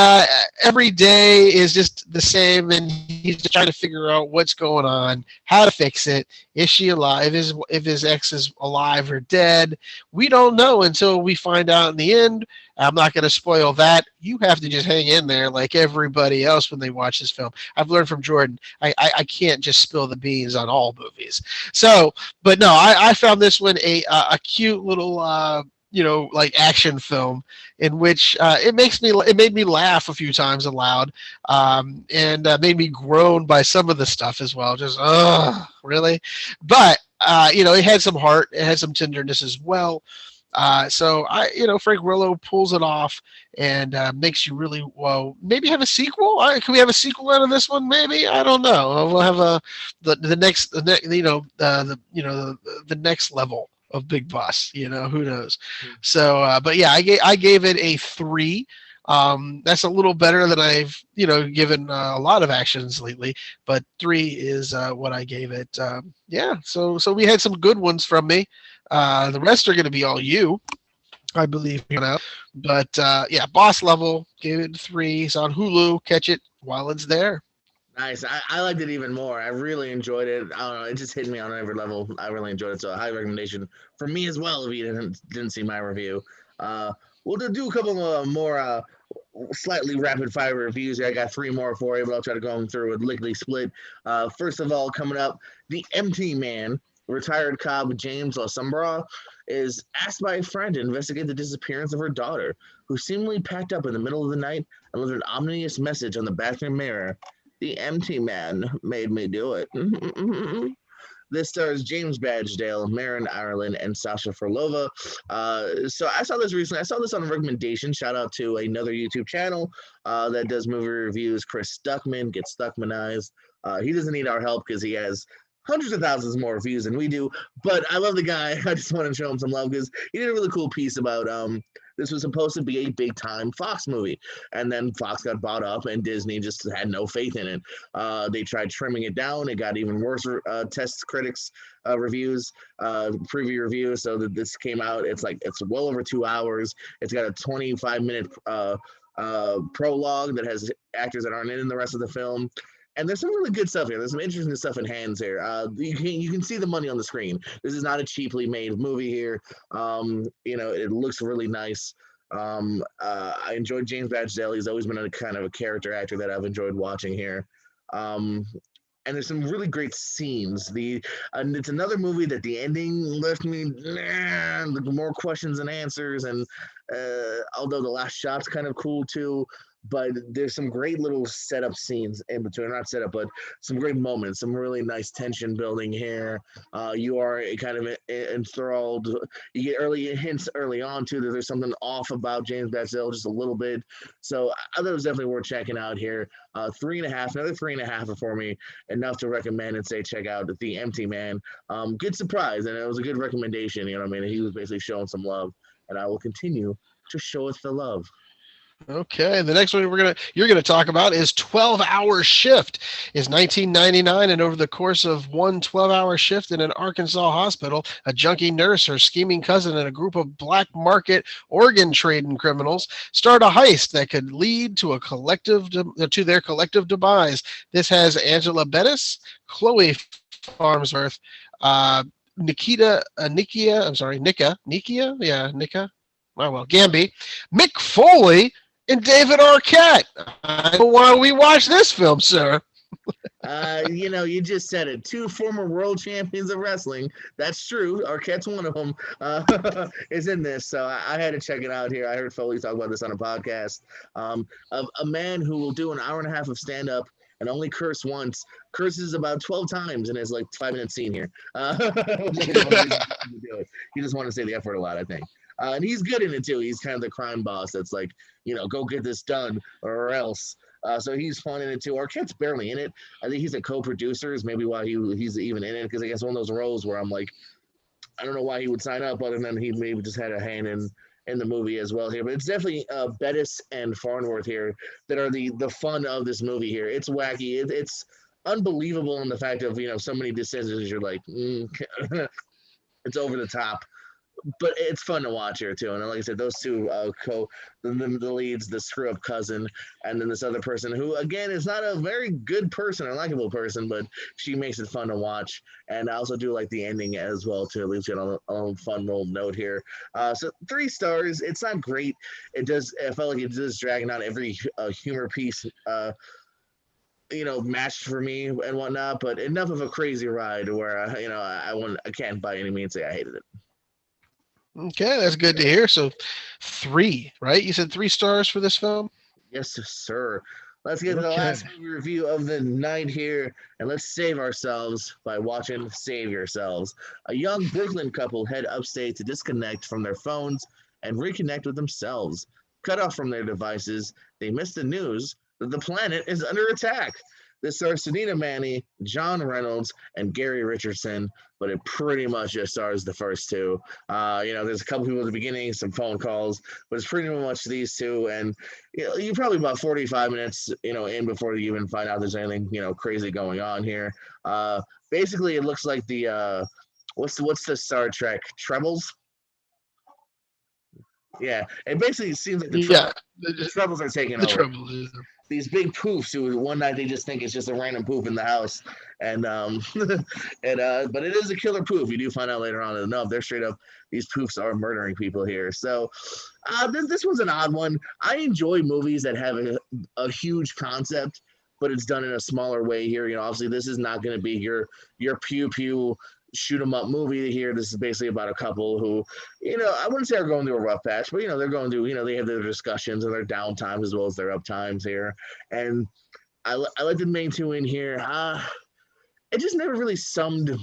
Speaker 2: every day is just the same, and he's just trying to figure out what's going on, how to fix it. Is she alive? If his ex is alive or dead? We don't know until we find out in the end. I'm not going to spoil that. You have to just hang in there like everybody else when they watch this film. I've learned from Jordan. I can't just spill the beans on all movies. So, but no, I found this one a cute little like action film in which it made me laugh a few times aloud, and made me groan by some of the stuff as well. Just really, but it had some heart, it had some tenderness as well. So Frank Grillo pulls it off and makes you really maybe have a sequel. Can we have a sequel out of this one? Maybe, I don't know. We'll have the next level of Big Boss. Who knows? So, but yeah, I gave it a 3 That's a little better than I've given a lot of actions lately, but 3 is what I gave it. Yeah, so we had some good ones from me. The rest are going to be all you, I believe, out. But yeah, Boss Level gave it 3. It's on Hulu. Catch it while it's there.
Speaker 1: Nice. I liked it even more. I really enjoyed it. I don't know. It just hit me on every level. I really enjoyed it. So a high recommendation for me as well. If you didn't see my review, uh, we'll do a couple more slightly rapid fire reviews here. I got 3 more for you, but I'll try to go them through with lickety split. First of all, coming up, the empty man. Retired cop James Lasombra is asked by a friend to investigate the disappearance of her daughter, who seemingly packed up in the middle of the night and left an ominous message on the bathroom mirror. The empty man made me do it. This stars James Badgedale, Marin Ireland, and Sasha Furlova. So I saw this recently. I saw this on a recommendation. Shout out to another YouTube channel that does movie reviews. Chris Stuckman, Get Stuckmanized. He doesn't need our help because he has hundreds of thousands more views than we do. But I love the guy. I just want to show him some love because he did a really cool piece about this was supposed to be a big time Fox movie, and then Fox got bought up, and Disney just had no faith in it. They tried trimming it down; it got even worse. Test critics reviews, preview reviews. So that this came out, it's well over 2 hours. It's got a 25-minute prologue that has actors that aren't in the rest of the film. And there's some really good stuff here. There's some interesting stuff in hands here. You can see the money on the screen. This is not a cheaply made movie here. It looks really nice. I enjoyed James Badgedale. He's always been a kind of a character actor that I've enjoyed watching here. And there's some really great scenes. And it's another movie that the ending left me more questions than answers. And although the last shot's kind of cool too, but there's some great little setup scenes in between. Not setup, but some great moments, some really nice tension building here. You are kind of enthralled. You get early hints early on too that there's something off about James Badgedale just a little bit. So I thought it was definitely worth checking out here. 3.5, another 3.5 for me, enough to recommend and say check out The Empty Man. Good surprise, and it was a good recommendation. You know what I mean? He was basically showing some love, and I will continue to show us the love.
Speaker 2: Okay, the next one you're gonna talk about is 12-Hour Shift. Is 1999, and over the course of one 12-hour shift in an Arkansas hospital, a junkie nurse, her scheming cousin, and a group of black market organ trading criminals start a heist that could lead to their collective demise. This has Angela Bettis, Chloe Farnsworth, Nika. Oh, well, Gamby, Mick Foley, and David Arquette. I know why we watch this film, sir.
Speaker 1: You just said it. 2 former world champions of wrestling. That's true. Arquette's one of them. Is in this, so I had to check it out here. I heard Foley talk about this on a podcast. Of a man who will do an hour and a half of stand-up and only curse once, curses about 12 times in his 5-minute scene here. He just want to say the F word a lot, I think. And he's good in it too. He's kind of the crime boss that's go get this done or else. So he's fun in it too. Arquette's barely in it. I think he's a co-producer is maybe why he's even in it, because I guess one of those roles where I'm like, I don't know why he would sign up other than he maybe just had a hand in the movie as well here. But it's definitely Bettis and Farnsworth here that are the fun of this movie here. It's wacky. It's unbelievable in the fact of, so many decisions you're like, it's over the top. But it's fun to watch here too, and like I said, those two the leads, the screw up cousin, and then this other person who, again, is not a very good person or likable person, but she makes it fun to watch. And I also do like the ending as well too. At least get on a fun little note here. So 3 stars. It's not great. It felt like it does dragging out every humor piece. Matched for me and whatnot, but enough of a crazy ride where I can't by any means say I hated it.
Speaker 2: Okay, that's good to hear. So 3, right? You said 3 stars for this film?
Speaker 1: Yes, sir. Let's get to the last movie review of the night here, and let's save ourselves by watching Save Yourselves. A young Brooklyn couple head upstate to disconnect from their phones and reconnect with themselves. Cut off from their devices, they miss the news that the planet is under attack. This stars Sedina Manny, John Reynolds, and Gary Richardson, but it pretty much just stars the first two. There's a couple people at the beginning, some phone calls, but it's pretty much these two. And you're probably about 45 minutes, in before you even find out there's anything, crazy going on here. Basically, it looks like the what's the Star Trek Trebles? Yeah, it basically seems like the Trebles are taking over.
Speaker 2: Trouble is.
Speaker 1: These big poofs who one night they just think it's just a random poof in the house, and but it is a killer poof. You do find out later on enough they're straight up, these poofs are murdering people here. So this was an odd one. I enjoy movies that have a huge concept, but it's done in a smaller way here. Obviously this is not going to be your pew pew shoot 'em up movie here. This is basically about a couple who, I wouldn't say are going through a rough patch, but they're going through, they have their discussions and their down times as well as their up times here. And I like the main two in here. It just never really summed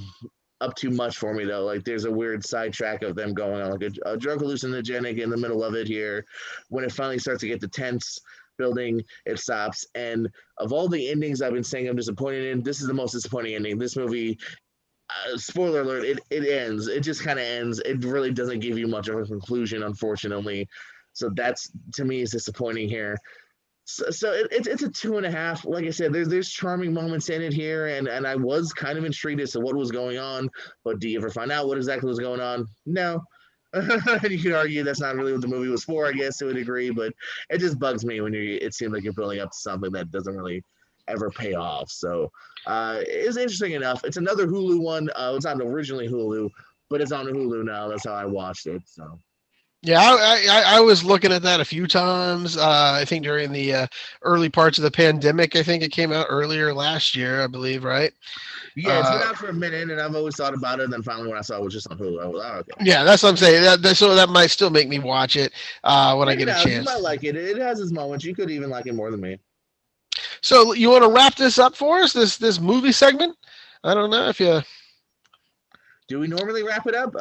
Speaker 1: up too much for me though. Like there's a weird sidetrack of them going on like a drug hallucinogenic in the middle of it here. When it finally starts to get the tense building, it stops. And of all the endings I've been saying I'm disappointed in, this is the most disappointing ending. This movie, spoiler alert, it ends. It just kind of ends. It really doesn't give you much of a conclusion, unfortunately. So that's, to me, is disappointing here. So it's a 2.5. Like I said, there's charming moments in it here, and I was kind of intrigued as to what was going on. But do you ever find out what exactly was going on? No. You could argue that's not really what the movie was for, I guess, to a degree. But it just bugs me when it seems like you're building up to something that doesn't really ever pay off. So it's interesting enough. It's another Hulu one. It's not originally Hulu, but it's on Hulu now. That's how I watched it. So
Speaker 2: yeah, I was looking at that a few times. I think during the early parts of the pandemic. I think it came out earlier last year, I believe, right?
Speaker 1: Yeah, it's been out for a minute, and I've always thought about it. And then finally, when I saw it was just on Hulu, I was okay.
Speaker 2: Yeah, that's what I'm saying. So that might still make me watch it when I get a chance.
Speaker 1: You might like it. It has its moments. You could even like it more than me.
Speaker 2: So you want to wrap this up for us? This movie segment? I don't know if you.
Speaker 1: Do we normally wrap it up?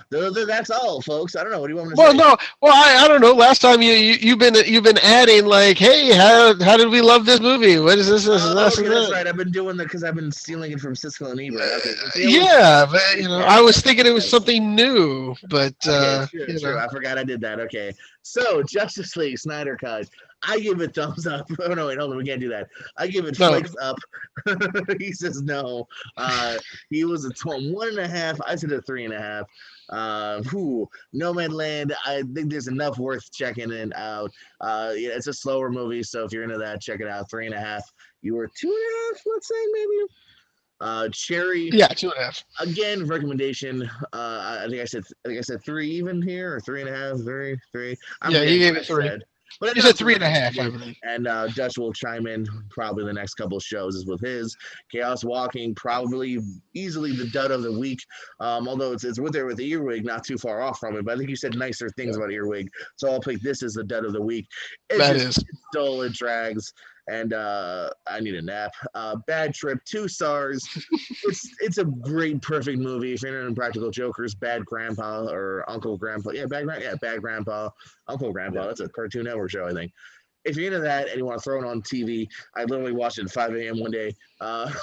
Speaker 1: That's all, folks. I don't know. What do you want me to
Speaker 2: say?
Speaker 1: Well,
Speaker 2: no. Well, I don't know. Last time you've been adding like, hey, how did we love this movie? What is this?
Speaker 1: Okay, that's right. I've been doing that because I've been stealing it from Siskel and Ebert. Okay.
Speaker 2: Yeah, but I was thinking it was something new, but
Speaker 1: true. I forgot I did that. Okay, so Justice League Snyder Cut. I give it thumbs up. Oh no, wait, hold on, we can't do that. I give it flicks up. He says no. He was a 1.5. I said a 3.5. Nomadland. I think there's enough worth checking it out. It's a slower movie, so if you're into that, check it out. 3.5. You were 2.5. Let's say maybe. Cherry.
Speaker 2: Yeah, 2.5.
Speaker 1: Again, recommendation. I think I said 3 even here, or 3.5. 3.
Speaker 2: Yeah, you gave it 3. But you said 3.5, I believe.
Speaker 1: And Dutch will chime in probably the next couple of shows is with his Chaos Walking, probably easily the dud of the week. Although it's with there with the Earwig, not too far off from it. But I think you said nicer things about Earwig, so I'll pick this as the dud of the week. It's dull, it drags, and I need a nap. Bad Trip, 2 stars. It's a great, perfect movie. If you're into Impractical Jokers, Bad Grandpa or Uncle Grandpa, Bad Grandpa, Uncle Grandpa. That's a Cartoon Network show, I think. If you're into that and you want to throw it on TV, I literally watched it at 5 a.m. one day. Earwig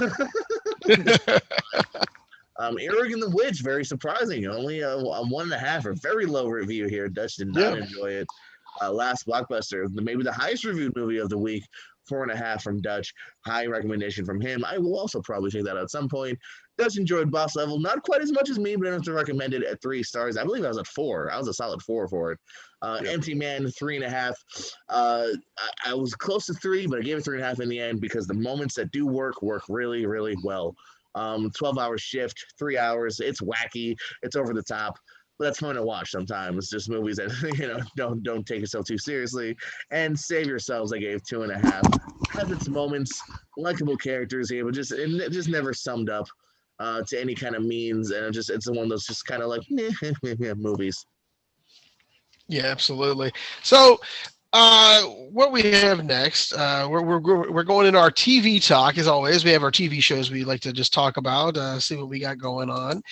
Speaker 1: and the Witch, very surprising. Only a 1.5, a very low review here. Dutch did not enjoy it. Last Blockbuster, maybe the highest reviewed movie of the week. 4.5 from Dutch. High recommendation from him. I will also probably check that out at some point. Dutch enjoyed Boss Level. Not quite as much as me, but enough to recommend it at 3 stars. I believe I was at 4. I was a solid 4 for it. Empty Man, 3.5. I was close to 3, but I gave it 3.5 in the end because the moments that do work really, really well. 12-hour shift, 3 hours. It's wacky. It's over the top. But that's fun to watch sometimes. It's just movies that don't take yourself too seriously. And Save Yourselves, I gave 2.5. Has its moments, likable characters here, but it just never summed up to any kind of means. And it's one of those just kind of like movies.
Speaker 2: Yeah, absolutely. So what we have next, we're going into our TV talk. As always, we have our TV shows we like to just talk about, see what we got going on.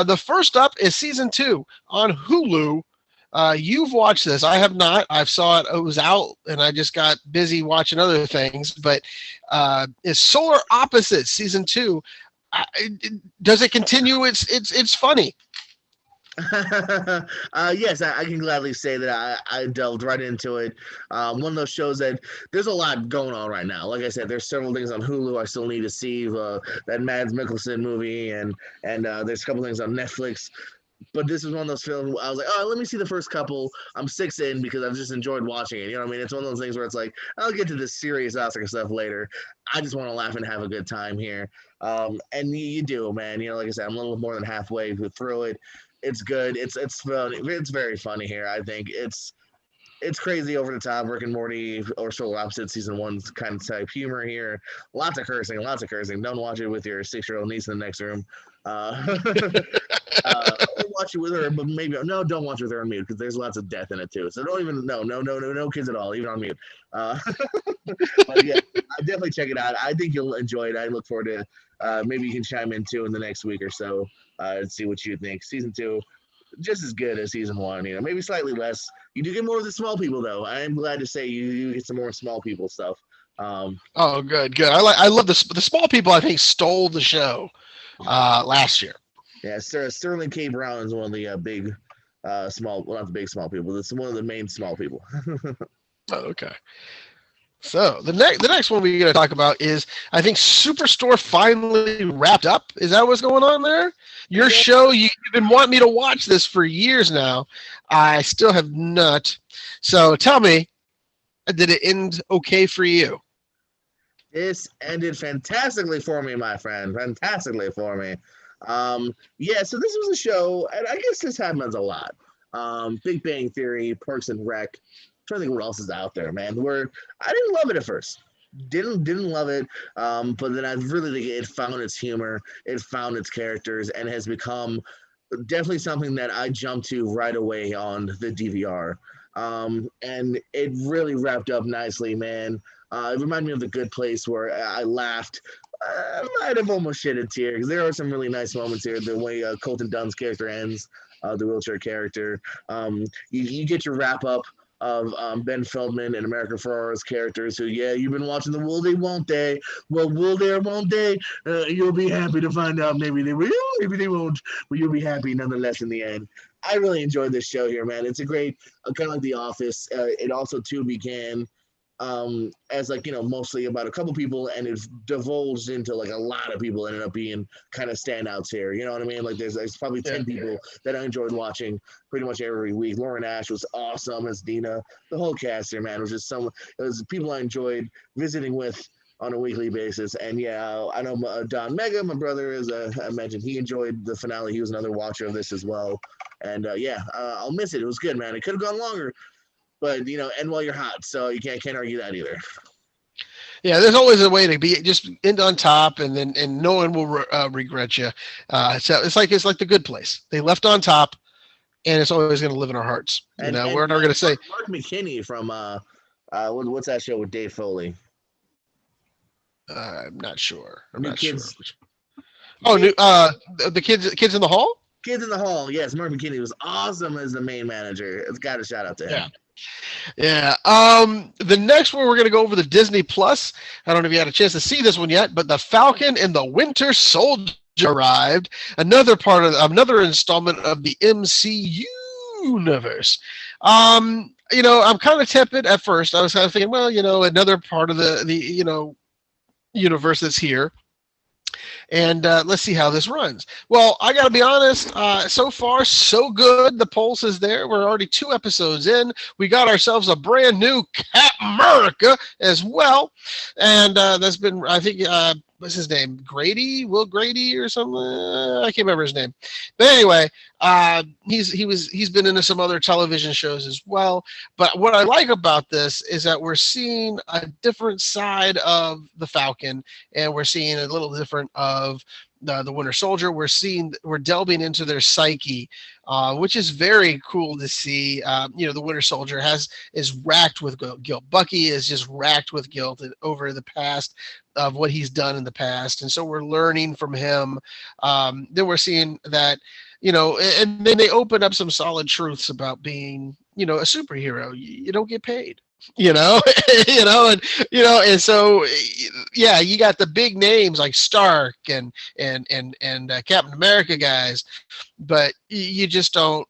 Speaker 2: The first up is season 2 on Hulu You've watched this. I have not. I've saw it. It was out, and I just got busy watching other things. But is Solar Opposites season 2? Does it continue? It's funny.
Speaker 1: Yes, I can gladly say that I delved right into it. One of those shows that there's a lot going on right now. Like I said, there's several things on Hulu I still need to see. That Mads Mikkelsen movie, and there's a couple things on Netflix. But this is one of those films I was like, oh, let me see the first couple. I'm 6 in because I've just enjoyed watching it. You know what I mean? It's one of those things where it's like, I'll get to the serious Oscar stuff later. I just want to laugh and have a good time here. And you do, man. You know, like I said, I'm a little more than halfway through it. It's good. It's fun. It's very funny here. I think it's crazy over the top. Rick and Morty or Solar Opposite season 1's kind of type humor here. Lots of cursing. Don't watch it with your 6-year-old niece in the next room. Watch it with her, but maybe no. Don't watch it with her on mute because there's lots of death in it too. So don't even no kids at all, even on mute. But yeah, I definitely check it out. I think you'll enjoy it. I look forward to maybe you can chime in too in the next week or so and see what you think. Season 2, just as good as season 1. You know, maybe slightly less. You do get more of the small people though. I am glad to say you get some more small people stuff.
Speaker 2: Oh, good. I love the small people. I think stole the show last year.
Speaker 1: Yeah, Sterling K. Brown is one of the big small, well, not the big small people. It's one of the main small people.
Speaker 2: Oh, okay. So the next one we're going to talk about is, I think Superstore finally wrapped up. Is that what's going on there? Your show, you've been wanting me to watch this for years now. I still have not. So tell me, did it end okay for you?
Speaker 1: This ended fantastically for me, my friend. Fantastically for me. Yeah, so this was a show, and I guess this happens a lot. Big Bang Theory, Parks and Rec. I'm trying to think what else is out there, man. Where I didn't love it at first. Didn't love it. But then I really think it found its humor, it found its characters, and has become definitely something that I jumped to right away on the DVR. And it really wrapped up nicely, man. It reminded me of The Good Place where I laughed. I might have almost shed a tear because there are some really nice moments here. The way Colton Dunn's character ends, the wheelchair character. You get your wrap up of Ben Feldman and America Ferrera's characters who, yeah, you've been watching the Will They, Won't They? Well, will they or won't they? You'll be happy to find out maybe they will, maybe they won't, but you'll be happy nonetheless in the end. I really enjoyed this show here, man. It's a great, kind of like The Office. It also, too, began as like, mostly about a couple people, and it's divulged into like a lot of people ended up being kind of standouts here. You know what I mean? Like there's probably 10 people that I enjoyed watching pretty much every week. Lauren Ash was awesome as Dina. The whole cast here, man, was just it was people I enjoyed visiting with on a weekly basis. And yeah, I know Don Mega, my brother, as I mentioned, he enjoyed the finale. He was another watcher of this as well. And I'll miss it. It was good, man. It could have gone longer. But, and while you're hot, so you can't argue that either.
Speaker 2: Yeah, there's always a way to be just end on top, and no one will regret you. So it's like The Good Place. They left on top, and it's always going to live in our hearts. We're never going to say
Speaker 1: Mark McKinney from what's that show with Dave Foley?
Speaker 2: I'm not sure. I'm
Speaker 1: New
Speaker 2: not
Speaker 1: Kids.
Speaker 2: sure. Oh, the kids in the hall.
Speaker 1: Kids in the Hall. Yes, Mark McKinney was awesome as the main manager. It's got a shout out to him.
Speaker 2: Yeah. The next one we're going to go over the Disney Plus. I don't know if you had a chance to see this one yet, but The Falcon and the Winter Soldier arrived. Another installment of the MCU universe. I'm kind of tepid at first. I was kind of thinking, well, another part of the universe that's here. And let's see how this runs. Well, I got to be honest. So far, so good. The pulse is there. We're already 2 episodes in. We got ourselves a brand new Cap America as well. And that's been, I think, what's his name? Will Grady or something? I can't remember his name. But anyway, he's been into some other television shows as well. But what I like about this is that we're seeing a different side of the Falcon, and we're seeing a little different of the Winter Soldier. We're delving into their psyche, which is very cool to see. The Winter Soldier is racked with guilt. Bucky is just racked with guilt over the past of what he's done in the past, and so we're learning from him. Then we're seeing that and then they open up some solid truths about being, a superhero. You don't get paid, you know, and and so yeah, you got the big names like Stark and Captain America guys, but you just don't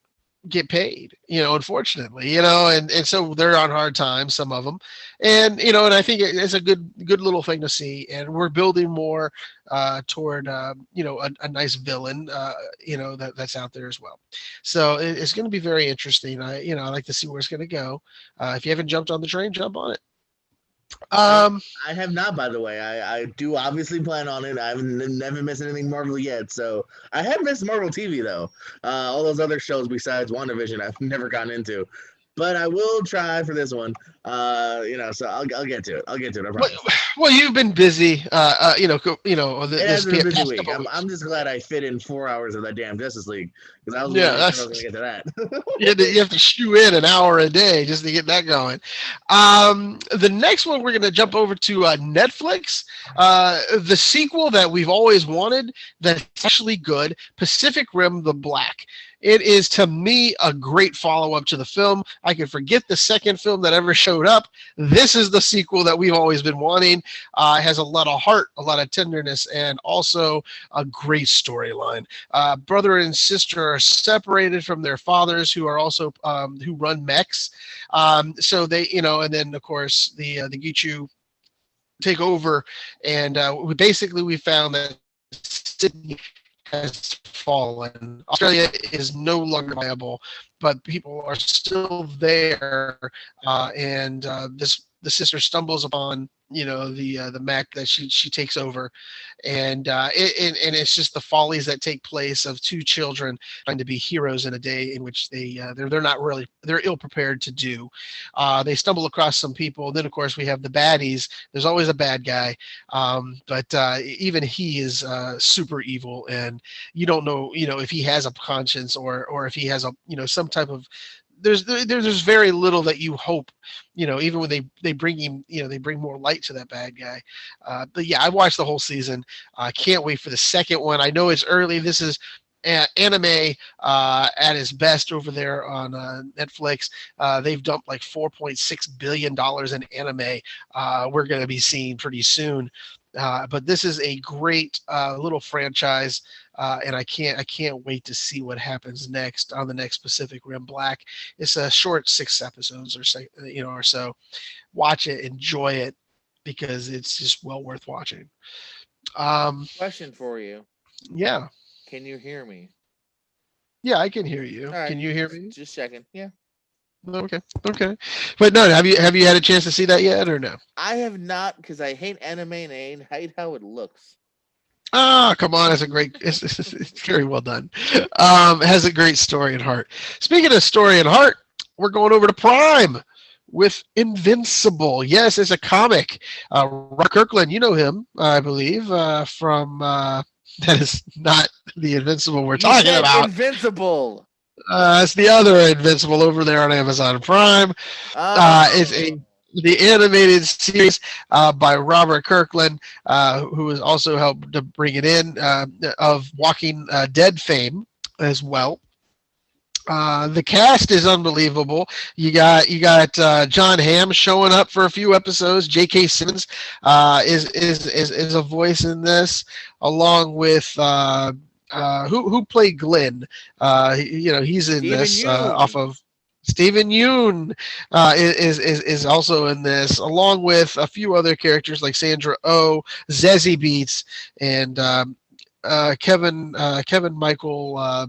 Speaker 2: get paid, unfortunately, and so they're on hard times, some of them, and and I think it's a good little thing to see, and we're building more toward a nice villain, that's out there as well. So it's going to be very interesting. I like to see where it's going to go. If you haven't jumped on the train, jump on it.
Speaker 1: I
Speaker 2: um
Speaker 1: I have not, by the way. I do obviously plan on it. I haven't never missed anything Marvel yet, so I have missed Marvel TV though. All those other shows besides WandaVision, I've never gotten into, but I will try for this one. So I'll get to it. I'll get to it. I
Speaker 2: well,
Speaker 1: promise.
Speaker 2: well, you've been busy,
Speaker 1: It
Speaker 2: this
Speaker 1: has been a busy
Speaker 2: past
Speaker 1: week.
Speaker 2: couple
Speaker 1: I'm
Speaker 2: weeks.
Speaker 1: just glad I fit in 4 hours of that damn Justice League because I wasn't
Speaker 2: Yeah,
Speaker 1: even sure I was
Speaker 2: that's
Speaker 1: gonna get to that.
Speaker 2: you have to shoe in an hour a day just to get that going. The next one we're going to jump over to Netflix, the sequel that we've always wanted that's actually good, Pacific Rim: The Black. It is, to me, a great follow-up to the film. I can forget the second film that ever showed up. This is the sequel that we've always been wanting. It has a lot of heart, a lot of tenderness, and also a great storyline. Brother and sister are separated from their fathers, who are also who run mechs. So they, and then of course the Gichu take over, and we found that Sydney has fallen. Australia is no longer viable, but people are still there, and the sister stumbles upon the mech that she takes over, and and it's just the follies that take place of two children trying to be heroes in a day in which they're not really, they're ill prepared to do. They stumble across some people, and then of course we have the baddies. There's always a bad guy, but even he is super evil, and you don't know if he has a conscience, or if he has a some type of, there's very little that you hope, even when they bring him, they bring more light to that bad guy. But yeah, I watched the whole season. I can't wait for the second one. I know it's early. This is anime at its best over there on Netflix. They've dumped like $4.6 billion in anime. We're going to be seeing pretty soon. But this is a great little franchise, and I can't wait to see what happens next on the next Pacific Rim Black. It's a short 6 episodes or so, or so. Watch it, enjoy it, because it's just well worth watching.
Speaker 3: Question for you.
Speaker 2: Yeah,
Speaker 3: Can you hear me?
Speaker 2: yeah, I can hear you.
Speaker 3: All right.
Speaker 2: Can you hear me?
Speaker 3: Just checking. Yeah.
Speaker 2: Okay, okay. But no, have you had a chance to see that yet, or no?
Speaker 3: I have not, because I hate anime and I hate how it looks.
Speaker 2: Ah, come on! It's very well done. It has a great story and heart. Speaking of story and heart, we're going over to Prime with Invincible. Yes, it's a comic. Rob Kirkland, you know him, I believe, from that is not the Invincible we're
Speaker 3: You
Speaker 2: talking
Speaker 3: said
Speaker 2: about.
Speaker 3: Invincible.
Speaker 2: It's the other Invincible over there on Amazon Prime. It's the animated series by Robert Kirkland, who has also helped to bring it in, of Walking Dead fame as well. The cast is unbelievable. You got John Hamm showing up for a few episodes. J.K. Simmons is a voice in this, along with who played Glenn. He's in
Speaker 3: Steven
Speaker 2: this
Speaker 3: Yeun.
Speaker 2: off of. Stephen Yoon is also in this, along with a few other characters like Sandra Oh, Zazie Beetz, and Kevin Michael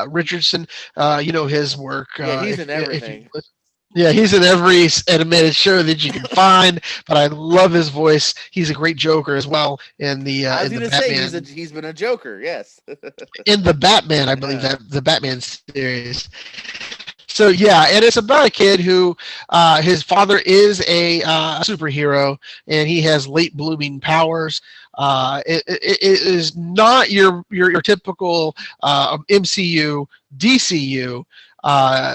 Speaker 2: Richardson. His work.
Speaker 3: Yeah, he's in everything.
Speaker 2: Yeah, he's in every animated show that you can find. But I love his voice. He's a great Joker as well in the
Speaker 3: I was
Speaker 2: in the
Speaker 3: going to say
Speaker 2: Batman.
Speaker 3: he's been a Joker. Yes.
Speaker 2: In the Batman, I believe,
Speaker 3: Yeah.
Speaker 2: that the Batman series. So yeah, and it's about a kid who his father is a superhero, and he has late blooming powers. It is not your typical MCU DCU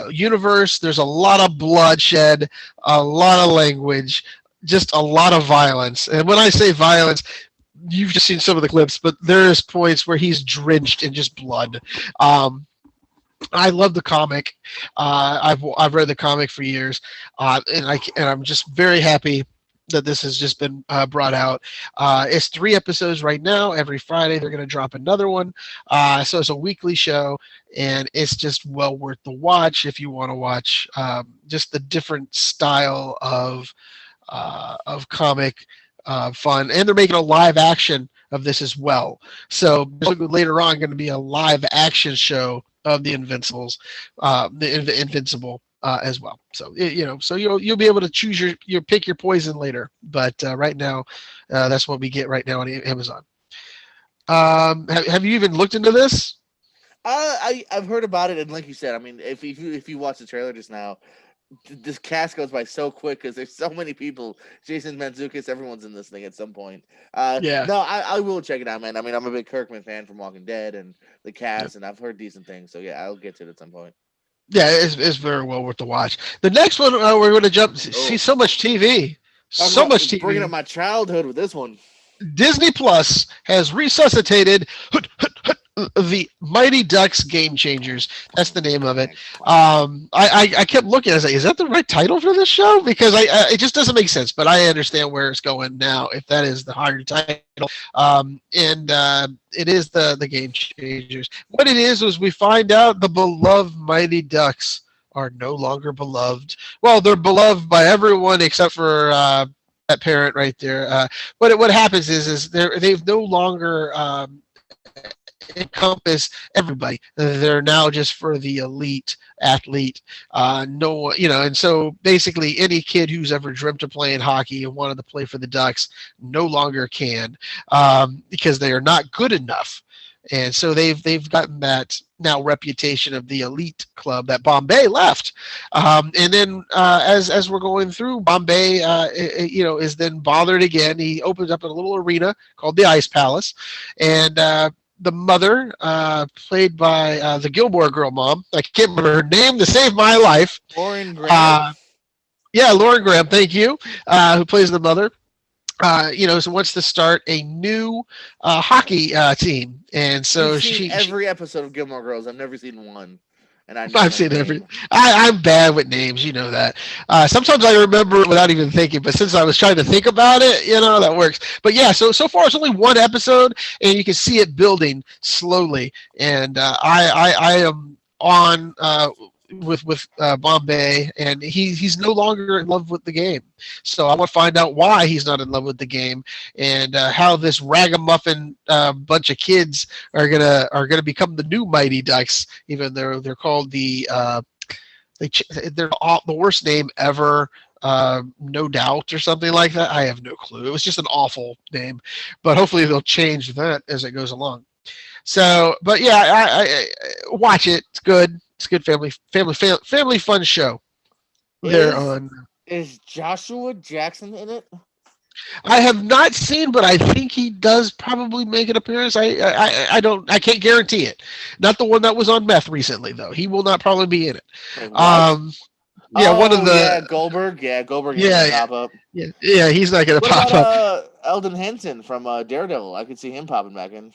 Speaker 2: universe. There's a lot of bloodshed, a lot of language, just a lot of violence. And when I say violence, you've just seen some of the clips, but there's points where he's drenched in just blood. Um, I love the comic. I've read the comic for years, and I'm just very happy that this has just been brought out. It's 3 episodes right now. Every Friday they're going to drop another one. So it's a weekly show, and it's just well worth the watch if you want to watch just the different style of comic fun. And they're making a live action of this as well. So later on, going to be a live action show of the Invincibles, the Invincible as well. So so you'll be able to choose your pick your poison later. But right now, that's what we get right now on Amazon. Have you even looked into this?
Speaker 3: I've heard about it, and like you said, I mean, if you watch the trailer just now, this cast goes by so quick because there's so many people. Jason Mantzoukas, everyone's in this thing at some point.
Speaker 2: Yeah.
Speaker 3: No, I will check it out, man. I mean, I'm a big Kirkman fan from Walking Dead and the cast, and I've heard decent things. So yeah, I'll get to it at some point.
Speaker 2: Yeah, it's very well worth the watch. The next one we're going to see so much TV, so much TV.
Speaker 3: Bringing up my childhood with this one.
Speaker 2: Disney Plus has resuscitated the Mighty Ducks Game Changers. That's the name of it. I kept looking. I was like, is that the right title for this show? Because it just doesn't make sense. But I understand where it's going now. If that is the hard title, it is the Game Changers. What it is we find out the beloved Mighty Ducks are no longer beloved. Well, they're beloved by everyone except for that parent right there. But what happens is they've no longer encompass everybody. They're now just for the elite athlete. No, and so basically any kid who's ever dreamt of playing hockey and wanted to play for the Ducks no longer can because they are not good enough. And so they've gotten that now reputation of the elite club that Bombay left. And then as we're going through, Bombay, is then bothered again. He opens up a little arena called the Ice Palace, and the mother, played by the Gilmore Girl mom, I can't remember her name to save my life.
Speaker 3: Lauren Graham.
Speaker 2: Yeah, Lauren Graham, thank you, who plays the mother. So wants to start a new hockey team, and so
Speaker 3: I've seen every episode of Gilmore Girls. I've never seen one, and
Speaker 2: I've seen every. I'm bad with names, you know that. Sometimes I remember it without even thinking, but since I was trying to think about it, that works. But yeah, so far it's only one episode, and you can see it building slowly. And I am on with Bombay, and he's no longer in love with the game. So I want to find out why he's not in love with the game, and how this ragamuffin bunch of kids are gonna become the new Mighty Ducks. Even though they're called they're the worst name ever. No Doubt or something like that. I have no clue. It was just an awful name, but hopefully they'll change that as it goes along. So, but yeah, I watch it. It's good. It's a good family fun show.
Speaker 3: Is Joshua Jackson in it?
Speaker 2: I have not seen, but I think he does probably make an appearance. I can't guarantee it. Not the one that was on meth recently, though. He will not probably be in it.
Speaker 3: Wait,
Speaker 2: one of the
Speaker 3: Goldberg. Yeah, Goldberg. Pop up.
Speaker 2: Yeah, he's not going to pop up.
Speaker 3: Eldon Henson from Daredevil. I could see him popping back in.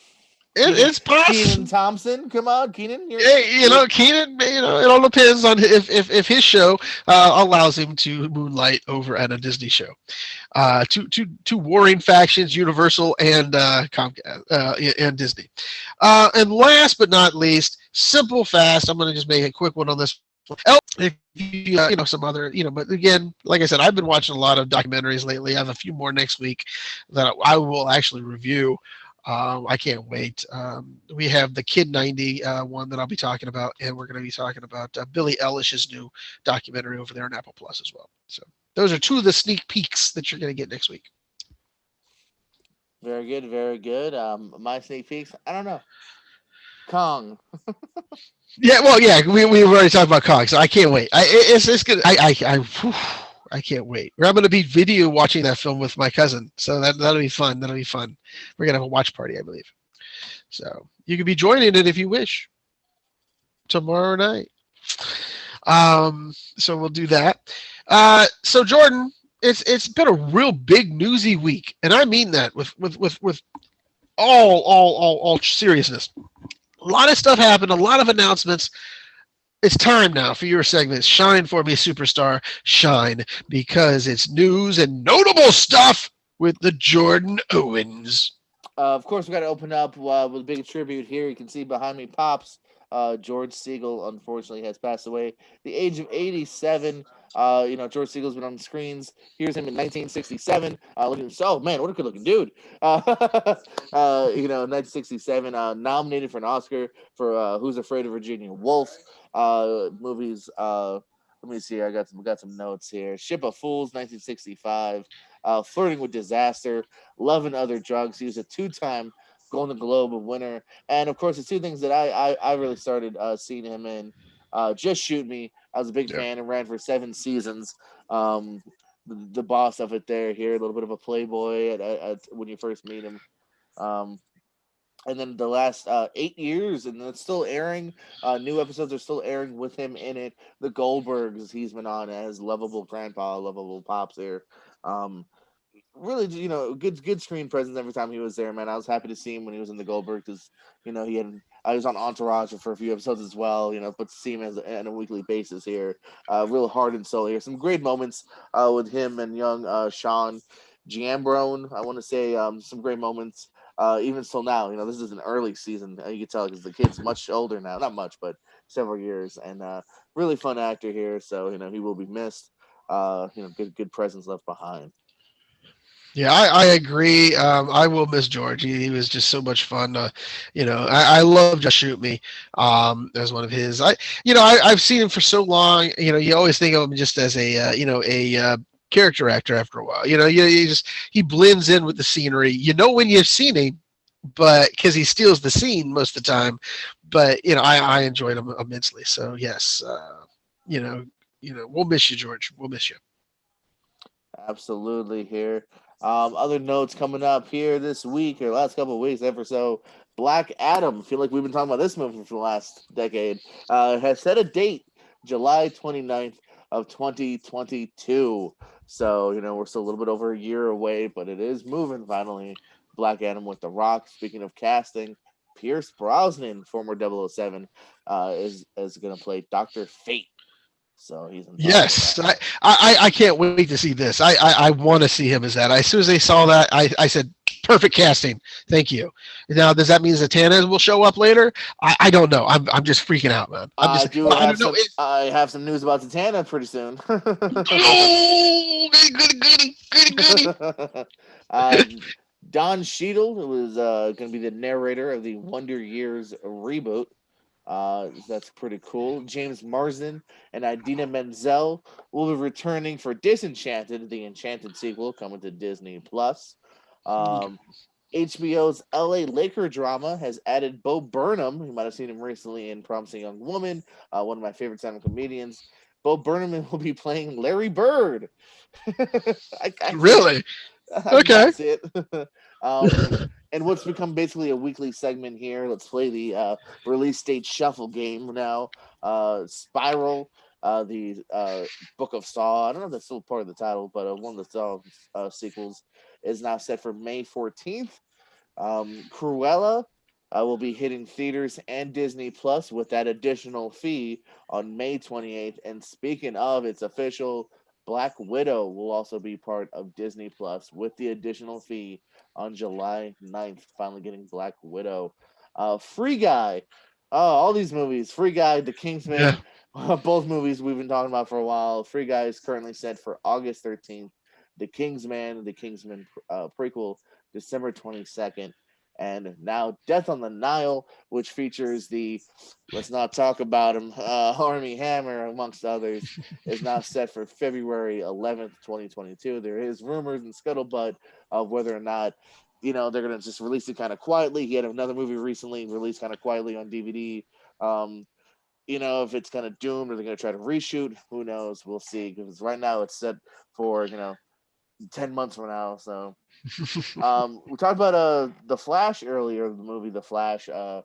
Speaker 2: It's possible.
Speaker 3: Keenan Thompson, come on, Keenan.
Speaker 2: Keenan. It all depends on if his show allows him to moonlight over at a Disney show. Two warring factions, Universal and Comcast and Disney. And last but not least, simple, fast. I'm going to just make a quick one on this. If some other, but again, like I said, I've been watching a lot of documentaries lately. I have a few more next week that I will actually review. I can't wait. We have the Kid 90 one that I'll be talking about, and we're going to be talking about Billie Eilish's new documentary over there on Apple Plus as well. So those are two of the sneak peeks that you're going to get next week.
Speaker 3: Very good, very good. My sneak peeks, I don't know. Kong.
Speaker 2: Yeah, well, yeah, we've already talked about Kong, so I can't wait. It's good. I can't wait. I'm going to be video watching that film with my cousin, so that'll be fun. That'll be fun. We're going to have a watch party, I believe. So you can be joining it if you wish tomorrow night. So we'll do that. So Jordan, it's been a real big newsy week, and I mean that with all seriousness. A lot of stuff happened, a lot of announcements. It's time now for your segment. Shine for me, superstar. Shine, because it's news and notable stuff with the Jordan Owens.
Speaker 3: Of course, we got to open up with a big tribute here. You can see behind me, Pops. George Siegel, unfortunately, has passed away. The age of 87. George Siegel's been on the screens. Here's him in 1967. Looking so, man, what a good looking dude. 1967, nominated for an Oscar for Who's Afraid of Virginia Woolf. Movies. Let me see. I got some notes here. Ship of Fools, 1965. Flirting with Disaster, Love and Other Drugs. He was a two-time Golden Globe winner, and of course, the two things that I really started seeing him in. Just Shoot Me. I was a big
Speaker 2: Yeah.
Speaker 3: fan and ran for 7 seasons. The boss of it there, here, a little bit of a playboy when you first meet him. Um, and then the last 8 years, and it's still airing. New episodes are still airing with him in it. The Goldbergs he's been on as lovable grandpa, lovable pops there. Um, Really, good screen presence every time he was there, man. I was happy to see him when he was in the Goldberg because he had I was on Entourage for a few episodes as well, but to see him on a weekly basis here, real heart and soul here. Some great moments with him and young Sean Giambrone. I want to say some great moments. Even still now, this is an early season. You can tell because the kid's much older now, not much, but several years, and really fun actor here. So he will be missed. Good presence left behind.
Speaker 2: Yeah, I agree. I will miss George. He was just so much fun. I love Just Shoot Me as one of his. I've seen him for so long. You always think of him just as a character actor after a while. He blends in with the scenery. When you've seen him, but because he steals the scene most of the time. But I enjoyed him immensely. So yes, we'll miss you, George. We'll miss you.
Speaker 3: Absolutely here. Other notes coming up here this week or last couple of weeks, ever so. Black Adam. Feel like we've been talking about this movie for the last decade. Has set a date, July 29th of 2022. So we're still a little bit over a year away, but it is moving finally. Black Adam with The Rock. Speaking of casting, Pierce Brosnan, former 007, is going to play Doctor Fate. So he's in talks with
Speaker 2: Yes,
Speaker 3: that.
Speaker 2: I can't wait to see this. I want to see him as that. As soon as they saw that, I said, perfect casting. Thank you. Now, does that mean Zatanna will show up later? I don't know. I'm just freaking out, man. I'm
Speaker 3: I
Speaker 2: just.
Speaker 3: do
Speaker 2: Well, I
Speaker 3: have
Speaker 2: don't know.
Speaker 3: some. I have some news about Zatanna pretty soon.
Speaker 2: Oh, goody.
Speaker 3: uh, Don Cheadle, who is going to be the narrator of the Wonder Years reboot. That's pretty cool. James Marsden and Idina Menzel will be returning for Disenchanted, the Enchanted sequel coming to Disney Plus. Um, HBO's LA Laker drama has added Bo Burnham. You might have seen him recently in Promising Young Woman, one of my favorite stand-up comedians. Bo Burnham will be playing Larry Bird. I see it.
Speaker 2: Really?
Speaker 3: I can kind
Speaker 2: Okay.
Speaker 3: of see it. um, and what's become basically a weekly segment here. Let's play the release date shuffle game now. Spiral, the Book of Saw. I don't know if that's still part of the title, but one of the Saw sequels is now set for May 14th. Cruella will be hitting theaters and Disney Plus with that additional fee on May 28th. And speaking of, it's official. Black Widow will also be part of Disney Plus with the additional fee on July 9th. Finally getting Black Widow. Free Guy. Oh, all these movies. Free Guy, The
Speaker 2: Yeah.
Speaker 3: Kingsman. Both movies we've been talking about for a while. Free Guy is currently set for August 13th. The Kingsman prequel, December 22nd. And now Death on the Nile, which features the let's not talk about him, Army Hammer, amongst others, is now set for February 11th, 2022. There is rumors and scuttlebutt of whether or not, they're going to just release it kind of quietly. He had another movie recently released kind of quietly on DVD. Um, if it's kind of doomed or they're going to try to reshoot, who knows? We'll see. Because right now it's set for, 10 months from now. So we talked about the Flash earlier, the movie The Flash.
Speaker 2: Yeah.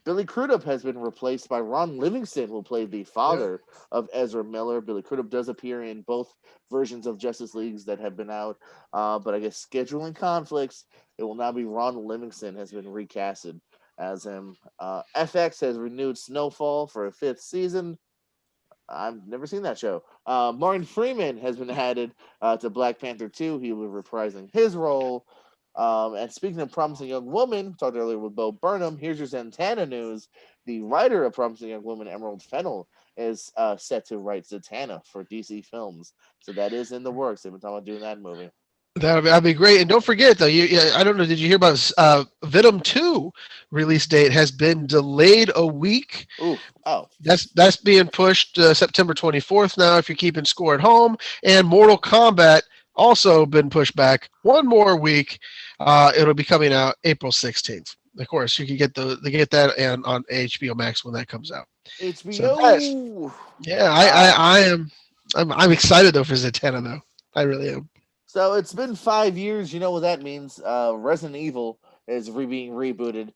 Speaker 3: Billy Crudup has been replaced by Ron Livingston, who played the
Speaker 2: Yeah.
Speaker 3: father of Ezra Miller. Billy Crudup does appear in both versions of Justice Leagues that have been out, but I guess scheduling conflicts, it will now be Ron Livingston has been recasted as him. FX has renewed Snowfall for a fifth season. I've never seen that show. Martin Freeman has been added to Black Panther 2. He will be reprising his role. And speaking of Promising Young Woman, talked earlier with Bo Burnham, here's your Zatanna news. The writer of Promising Young Woman, Emerald Fennell, is set to write Zatanna for DC Films. So that is in the works. They've been talking about doing that movie.
Speaker 2: That'd be great. And don't forget, though, I don't know, did you hear about Venom 2 release date has been delayed a week?
Speaker 3: Ooh, oh.
Speaker 2: That's being pushed September 24th now if you're keeping score at home. And Mortal Kombat also been pushed back one more week. It'll be coming out April 16th. Of course, you can get that and on HBO Max when that comes out.
Speaker 3: HBO.
Speaker 2: Yeah, I'm excited though for Zatanna though. I really am.
Speaker 3: So it's been 5 years. You know what that means. Resident Evil is being rebooted.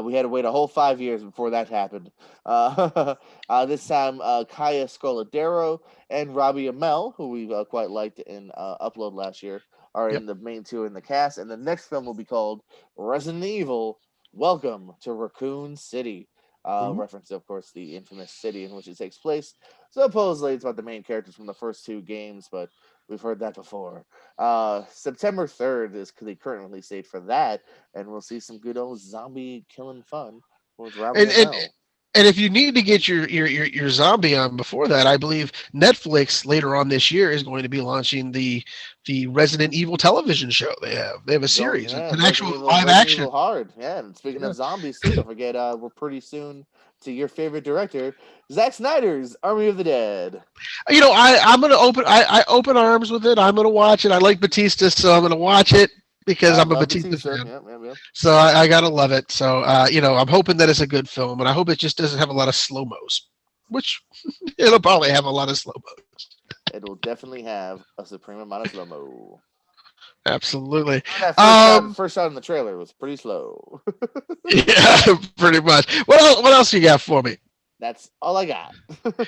Speaker 3: We had to wait a whole 5 years before that happened. This time, Kaya Scoladero and Robbie Amell, who we quite liked in Upload last year, are
Speaker 2: Yep.
Speaker 3: in the main two in the cast. And the next film will be called Resident Evil Welcome to Raccoon City. Reference, of course, the infamous city in which it takes place. Supposedly, it's about the main characters from the first two games, but we've heard that before. September 3rd is the current release date for that, and we'll see some good old zombie killing fun with Robbie
Speaker 2: And and
Speaker 3: Amell.
Speaker 2: and if you need to get your zombie on before that, I believe Netflix later on this year is going to be launching the Resident Evil television show. They have a series,
Speaker 3: Yeah,
Speaker 2: an actual live
Speaker 3: Resident
Speaker 2: action.
Speaker 3: Evil Hard. Yeah, and speaking
Speaker 2: Yeah.
Speaker 3: of zombies, too, don't forget, we're pretty soon to your favorite director, Zack Snyder's Army of the Dead.
Speaker 2: I'm gonna I open arms with it. I'm gonna watch it. I like Batista, so I'm gonna watch it because
Speaker 3: I
Speaker 2: I'm a
Speaker 3: love
Speaker 2: Batista
Speaker 3: Batista.
Speaker 2: fan.
Speaker 3: Yep, yep, yep.
Speaker 2: So I gotta love it. So I'm hoping that it's a good film, and I hope it just doesn't have a lot of slow mos, which it'll probably have a lot of slow mos.
Speaker 3: It'll definitely have a supreme amount of slow mo.
Speaker 2: Absolutely.
Speaker 3: That first shot in the trailer was pretty slow.
Speaker 2: Yeah, pretty much. What else you got for me?
Speaker 3: That's all I got.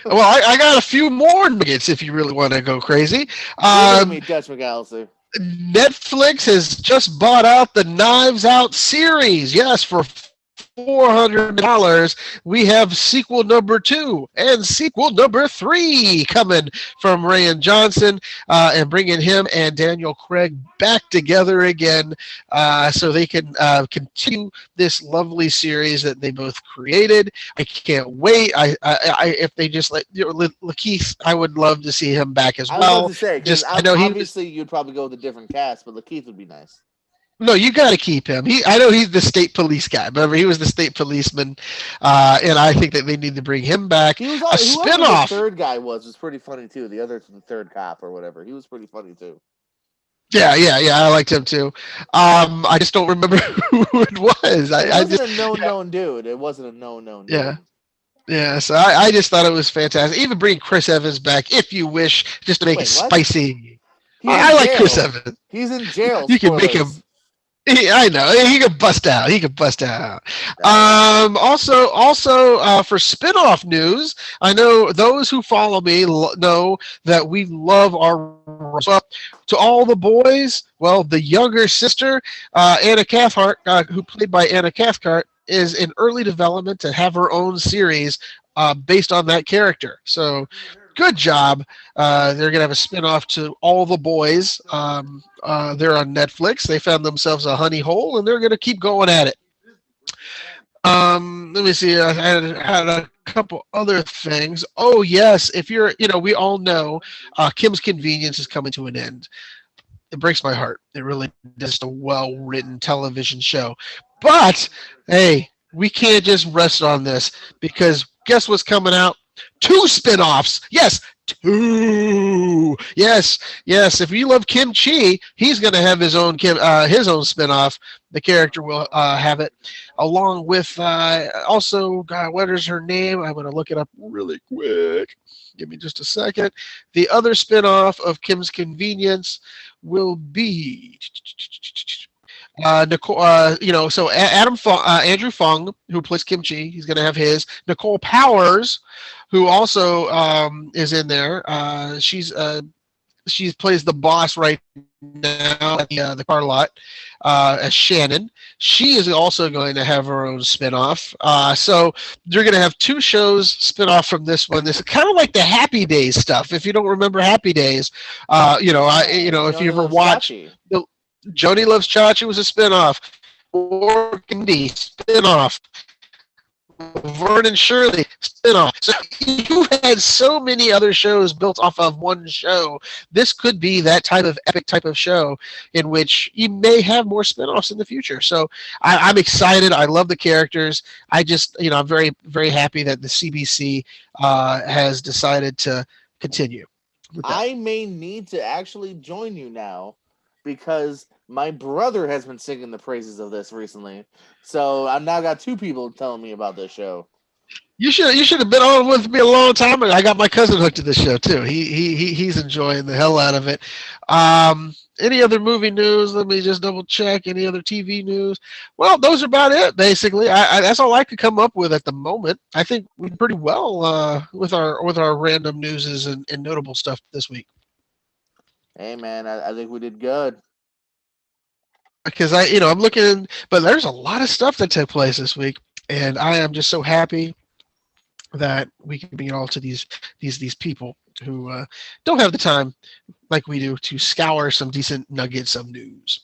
Speaker 2: Well, I got a few more nuggets if you really want to go crazy.
Speaker 3: Give me Dutch McAllister.
Speaker 2: Netflix has just bought out the Knives Out series. Yes, for $400, we have sequel number 2 and sequel number 3 coming from Rian Johnson, and bringing him and Daniel Craig back together again, so they can continue this lovely series that they both created. I can't wait. If they just let Lakeith, I would love to see him back as
Speaker 3: I
Speaker 2: well.
Speaker 3: was about to say, because obviously you'd probably go with a different cast, but Lakeith would be nice.
Speaker 2: No, you got to keep him. I know he's the state police guy. Remember, he was the state policeman, and I think that they need to bring him back.
Speaker 3: He was
Speaker 2: a spinoff.
Speaker 3: The third guy was pretty funny too. The third cop or whatever, he was pretty funny too.
Speaker 2: Yeah. I liked him too. I just don't remember who it was.
Speaker 3: It wasn't a known dude. It wasn't a known dude.
Speaker 2: Yeah. So I just thought it was fantastic. Even bring Chris Evans back if you wish, just to make it spicy. I like Chris Evans.
Speaker 3: He's in jail.
Speaker 2: You can make him. I know he could bust out. Also, for spin-off news, I know those who follow me know that we love our to all the boys. Well, the younger sister, Anna Cathcart, who played by Anna Cathcart, is in early development to have her own series based on that character. So, good job. They're going to have a spin-off to All the Boys. They're on Netflix. They found themselves a honey hole, and they're going to keep going at it. Let me see. I had a couple other things. Oh, yes. If you're, we all know Kim's Convenience is coming to an end. It breaks my heart. It really is a well-written television show. But, hey, we can't just rest on this, because guess what's coming out? 2 spin-offs. Yes, 2. Yes. If you love Kim Chi, he's going to have his own spin-off. The character will have it, along with also, God, what is her name? I'm going to look it up really quick. Give me just a second. The other spin-off of Kim's Convenience will be Nicole, so Andrew Fung, who plays Kimchi, he's going to have his. Nicole Powers, who also is in there. She plays the boss right now at the car lot as Shannon. She is also going to have her own spinoff. So you're going to have two shows spinoff from this one. This is kind of like the Happy Days stuff. If you don't remember Happy Days, if you
Speaker 3: Johnny
Speaker 2: ever
Speaker 3: Loves
Speaker 2: watch
Speaker 3: Chachi.
Speaker 2: the Joni Loves Chachi was a spinoff. Organdy spinoff. Vernon Shirley spinoff. So you had so many other shows built off of one show. This could be that type of epic type of show in which you may have more spinoffs in the future. So I'm excited. I love the characters. I just, I'm very, very happy that the CBC has decided to continue with that.
Speaker 3: I may need to actually join you now because my brother has been singing the praises of this recently. So I've now got two people telling me about this show.
Speaker 2: You should have been on with me a long time ago. I got my cousin hooked to this show too. He's enjoying the hell out of it. Any other movie news? Let me just double check. Any other TV news? Well, those are about it basically. That's all I could come up with at the moment. I think we did pretty well with our random newses and notable stuff this week.
Speaker 3: Hey man, I think we did good.
Speaker 2: Because I'm looking, but there's a lot of stuff that took place this week, and I am just so happy that we can bring it all to these people who don't have the time like we do to scour some decent nuggets of news.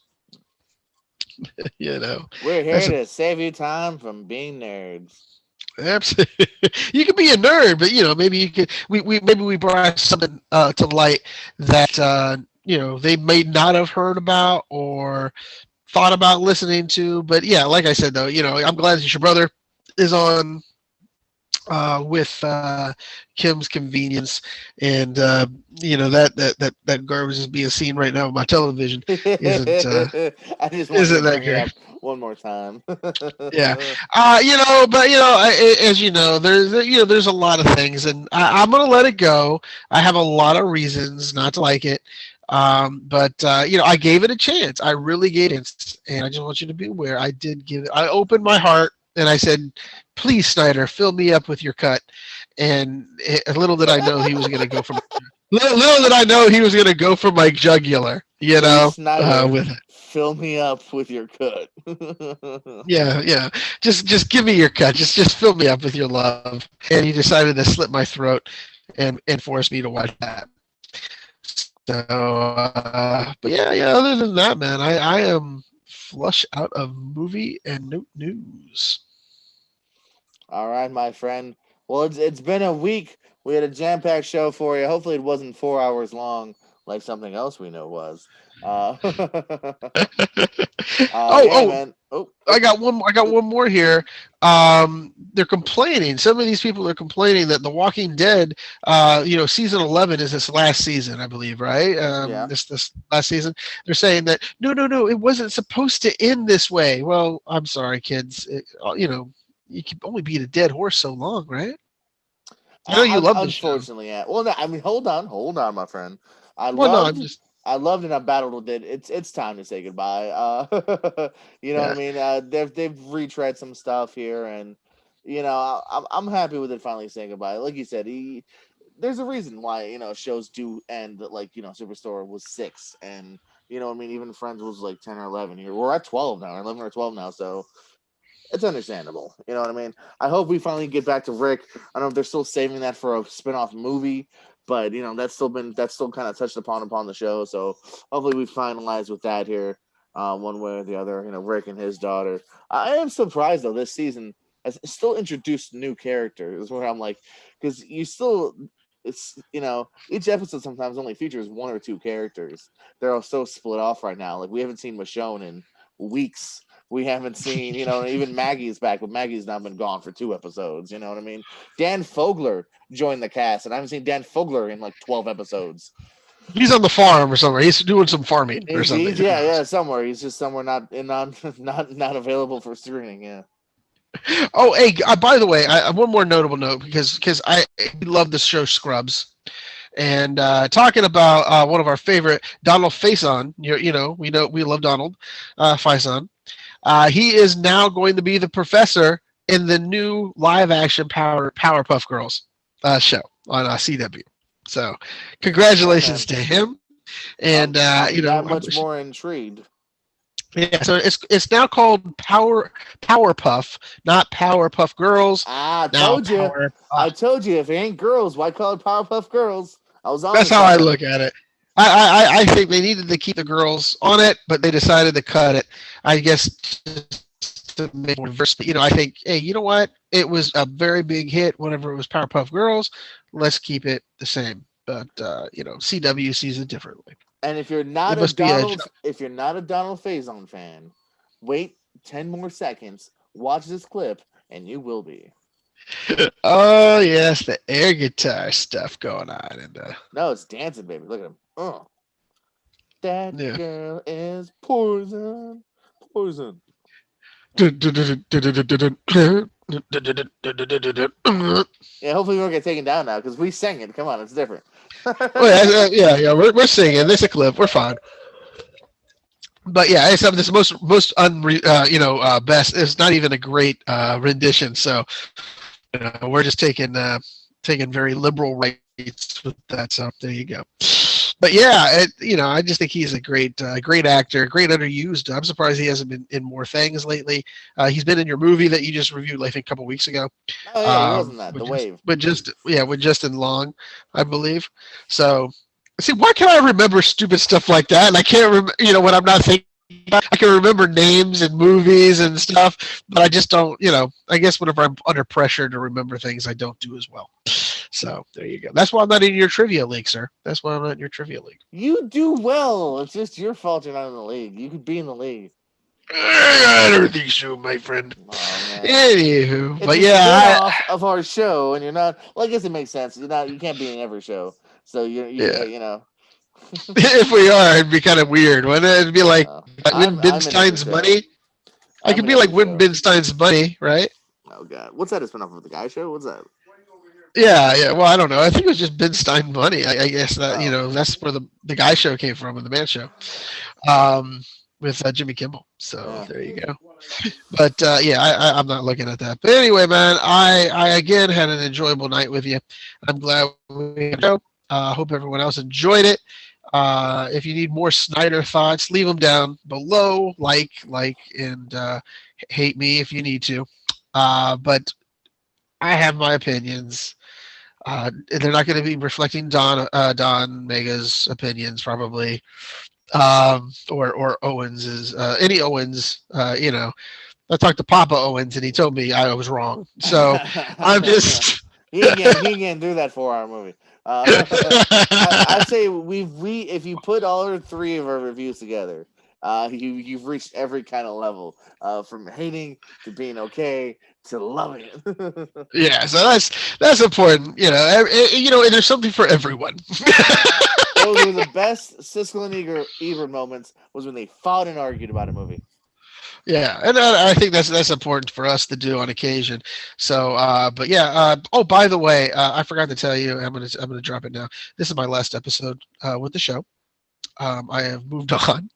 Speaker 3: We're here to save you time from being nerds.
Speaker 2: Absolutely. You could be a nerd, but maybe you could. We brought something to light that they may not have heard about or thought about listening to. But yeah, like I said though, I'm glad that your brother is on with Kim's Convenience, and that garbage is being seen right now on my television isn't
Speaker 3: I just wanted to
Speaker 2: that
Speaker 3: bring it
Speaker 2: great.
Speaker 3: up one more time.
Speaker 2: Yeah, as you know, there's a lot of things, and I'm gonna let it go. I have a lot of reasons not to like it. But I gave it a chance. I really gave it, and I just want you to be aware. I did give it. I opened my heart and I said, "Please, Snyder, fill me up with your cut." And little did I know he was going to go for little did I know he was going to go for my jugular.
Speaker 3: Snyder,
Speaker 2: with it.
Speaker 3: Fill me up with your cut.
Speaker 2: Yeah. Just give me your cut. Just fill me up with your love. And he decided to slit my throat and force me to watch that. So, but yeah. Other than that, man, I am flush out of movie and note news.
Speaker 3: All right, my friend. Well, it's been a week. We had a jam-packed show for you. Hopefully, it wasn't 4 hours long like something else we know was. Man.
Speaker 2: I got one more here. They're complaining. Some of these people are complaining that The Walking Dead, season 11 is this last season, I believe, right? This last season. They're saying that no, it wasn't supposed to end this way. Well, I'm sorry, kids. You can only beat a dead horse so long, right? I know you love this show.
Speaker 3: Unfortunately, yeah. Well, no, I mean, hold on, my friend. I loved and I battled with it. It's time to say goodbye. What I mean? They've retread some stuff here, and I'm happy with it finally saying goodbye. Like you said, there's a reason why shows do end. Like Superstore was 6, and even Friends was like 10 or 11. Here we're at 12 now, or 11 or 12 now. So it's understandable. You know what I mean? I hope we finally get back to Rick. I don't know if they're still saving that for a spin-off movie, but that's still kind of touched upon the show. So hopefully we finalize with that here, one way or the other. Rick and his daughter. I am surprised though this season has still introduced new characters. Where I'm like, because it's each episode sometimes only features 1 or 2 characters. They're all so split off right now. Like we haven't seen Michonne in weeks. We haven't seen, even Maggie's back, but Maggie's now been gone for 2 episodes. You know what I mean? Dan Fogler joined the cast, and I haven't seen Dan Fogler in like 12 episodes.
Speaker 2: He's on the farm or somewhere. He's doing some farming or something.
Speaker 3: Yeah, somewhere. He's just somewhere not available for streaming. Yeah.
Speaker 2: Oh, hey! By the way, one more notable note because I love the show Scrubs. And talking about one of our favorite, Donald Faison. We know we love Donald Faison. He is now going to be the professor in the new live-action Powerpuff Girls show on CW. So, congratulations to him. And
Speaker 3: I'm that much more intrigued.
Speaker 2: Yeah, so it's now called Powerpuff, not Powerpuff Girls.
Speaker 3: I told you. I told you, if it ain't girls, why call it Powerpuff Girls? I was on.
Speaker 2: That's how I look at it. I think they needed to keep the girls on it, but they decided to cut it. I guess just to make more diverse. I think, hey, you know what? It was a very big hit whenever it was Powerpuff Girls. Let's keep it the same. But CW sees it differently.
Speaker 3: And if you're not a Donald Faison fan, wait 10 more seconds, watch this clip, and you will be.
Speaker 2: Oh yes, the air guitar stuff going on, and
Speaker 3: no, it's dancing, baby. Look at him. That girl is poison. Yeah, hopefully we won't get taken down now because we sang it. Come on, it's different.
Speaker 2: Yeah, we're singing. This is a clip. We're fine. But yeah, it's this most best. It's not even a great rendition. So we're just taking very liberal rights with that. So there you go. But yeah, I just think he's a great actor, great underused. I'm surprised he hasn't been in more things lately. He's been in your movie that you just reviewed, I think, a couple weeks ago.
Speaker 3: Oh yeah, he wasn't that The Wave?
Speaker 2: With Justin Long, I believe. So, see, why can't I remember stupid stuff like that? And I can't remember, when I'm not thinking. I can remember names and movies and stuff, but I just don't. I guess whenever I'm under pressure to remember things, I don't do as well. So there you go. That's why I'm not in your trivia league, sir. That's why I'm not in your trivia league.
Speaker 3: You do well. It's just your fault you're not in the league. You could be in the league.
Speaker 2: I don't think so, my friend.
Speaker 3: Oh,
Speaker 2: anywho,
Speaker 3: but yeah, off of our show, and you're not. Well, I guess it makes sense. You can't be in every show, so
Speaker 2: if we are, it'd be kind of weird, wouldn't it? It'd be like Win Ben Stein's money. I could be like Win Ben Stein's money, right?
Speaker 3: Oh God, what's that? A spinoff of the Guy Show? What's that?
Speaker 2: Yeah. Well, I don't know. I think it was just Ben Stein money. I guess that that's where the Guy Show came from, and the Man Show, with Jimmy Kimmel. So there you go. But I'm not looking at that. But anyway, man, I again had an enjoyable night with you. I'm glad we had a show. Hope everyone else enjoyed it. If you need more Snyder thoughts, leave them down below. Like, and hate me if you need to. But I have my opinions. They're not going to be reflecting Don Mega's opinions, probably, or Owens's. Any Owens, I talked to Papa Owens, and he told me I was wrong. So I'm just.
Speaker 3: he can't do that 4-hour movie. I'd say if you put all 3 of our reviews together, you've reached every kind of level, from hating to being okay to loving it.
Speaker 2: Yeah, so that's important. There's something for everyone.
Speaker 3: Those were the best Siskel and Ebert moments, was when they fought and argued about a movie.
Speaker 2: Yeah, and I think that's important for us to do on occasion. So, but yeah. Oh, by the way, I forgot to tell you. I'm gonna drop it now. This is my last episode with the show. I have moved on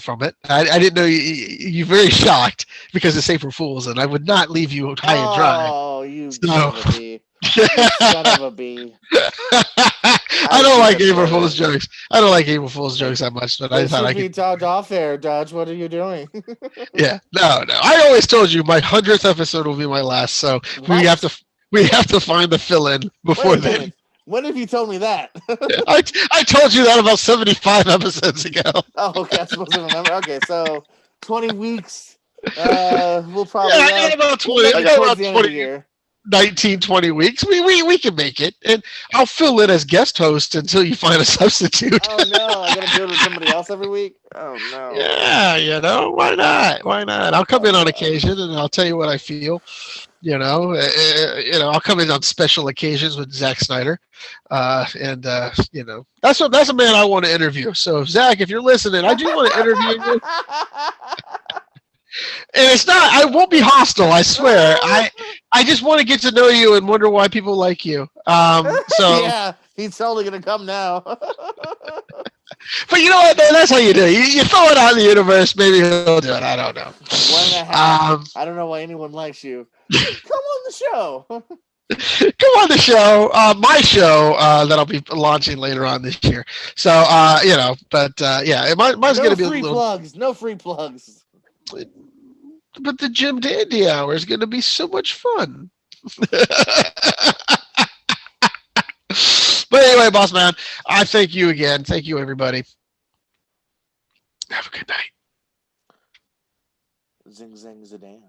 Speaker 2: from it. I didn't know you're very shocked because it's April Fools, and I would not leave you high and dry.
Speaker 3: Oh, you son of a bee! Son of a bee!
Speaker 2: I don't like April Fool's jokes. I don't like April Fool's jokes that much, but I thought I could.
Speaker 3: Talked off air, Dodge. What are you doing?
Speaker 2: Yeah, no. I always told you my 100th episode will be my last, so we have to find the fill-in before then.
Speaker 3: When have you told me that?
Speaker 2: I told you that about 75 episodes ago.
Speaker 3: Oh, okay. I'm supposed to remember. Okay, so 20 weeks. We'll probably. Yeah,
Speaker 2: I got about 20. I got about 20. 19, 20 weeks. We can make it, and I'll fill in as guest host until you find a substitute.
Speaker 3: Oh no, I gotta do it with somebody else every week. Oh no.
Speaker 2: Yeah, why not? I'll come in on occasion, and I'll tell you what I feel. I'll come in on special occasions with Zack Snyder, that's a man I want to interview. So Zach, if you're listening, I do want to interview you. And it's not. I won't be hostile. I swear. I just want to get to know you and wonder why people like you. So
Speaker 3: yeah, He's totally gonna come now.
Speaker 2: But you know what? That's how you do it. You throw it out in the universe. Maybe he'll do it. I don't know.
Speaker 3: 1.5. I don't know why anyone likes you. Come on the show.
Speaker 2: Come on the show, my show that I'll be launching later on this year. So but yeah, mine's
Speaker 3: no
Speaker 2: going to be a
Speaker 3: free
Speaker 2: little.
Speaker 3: Plugs. No free plugs.
Speaker 2: But the Jim Dandy Hour is going to be so much fun. But anyway, boss man, I thank you again. Thank you, everybody. Have a good night.
Speaker 3: Zing zang zadan.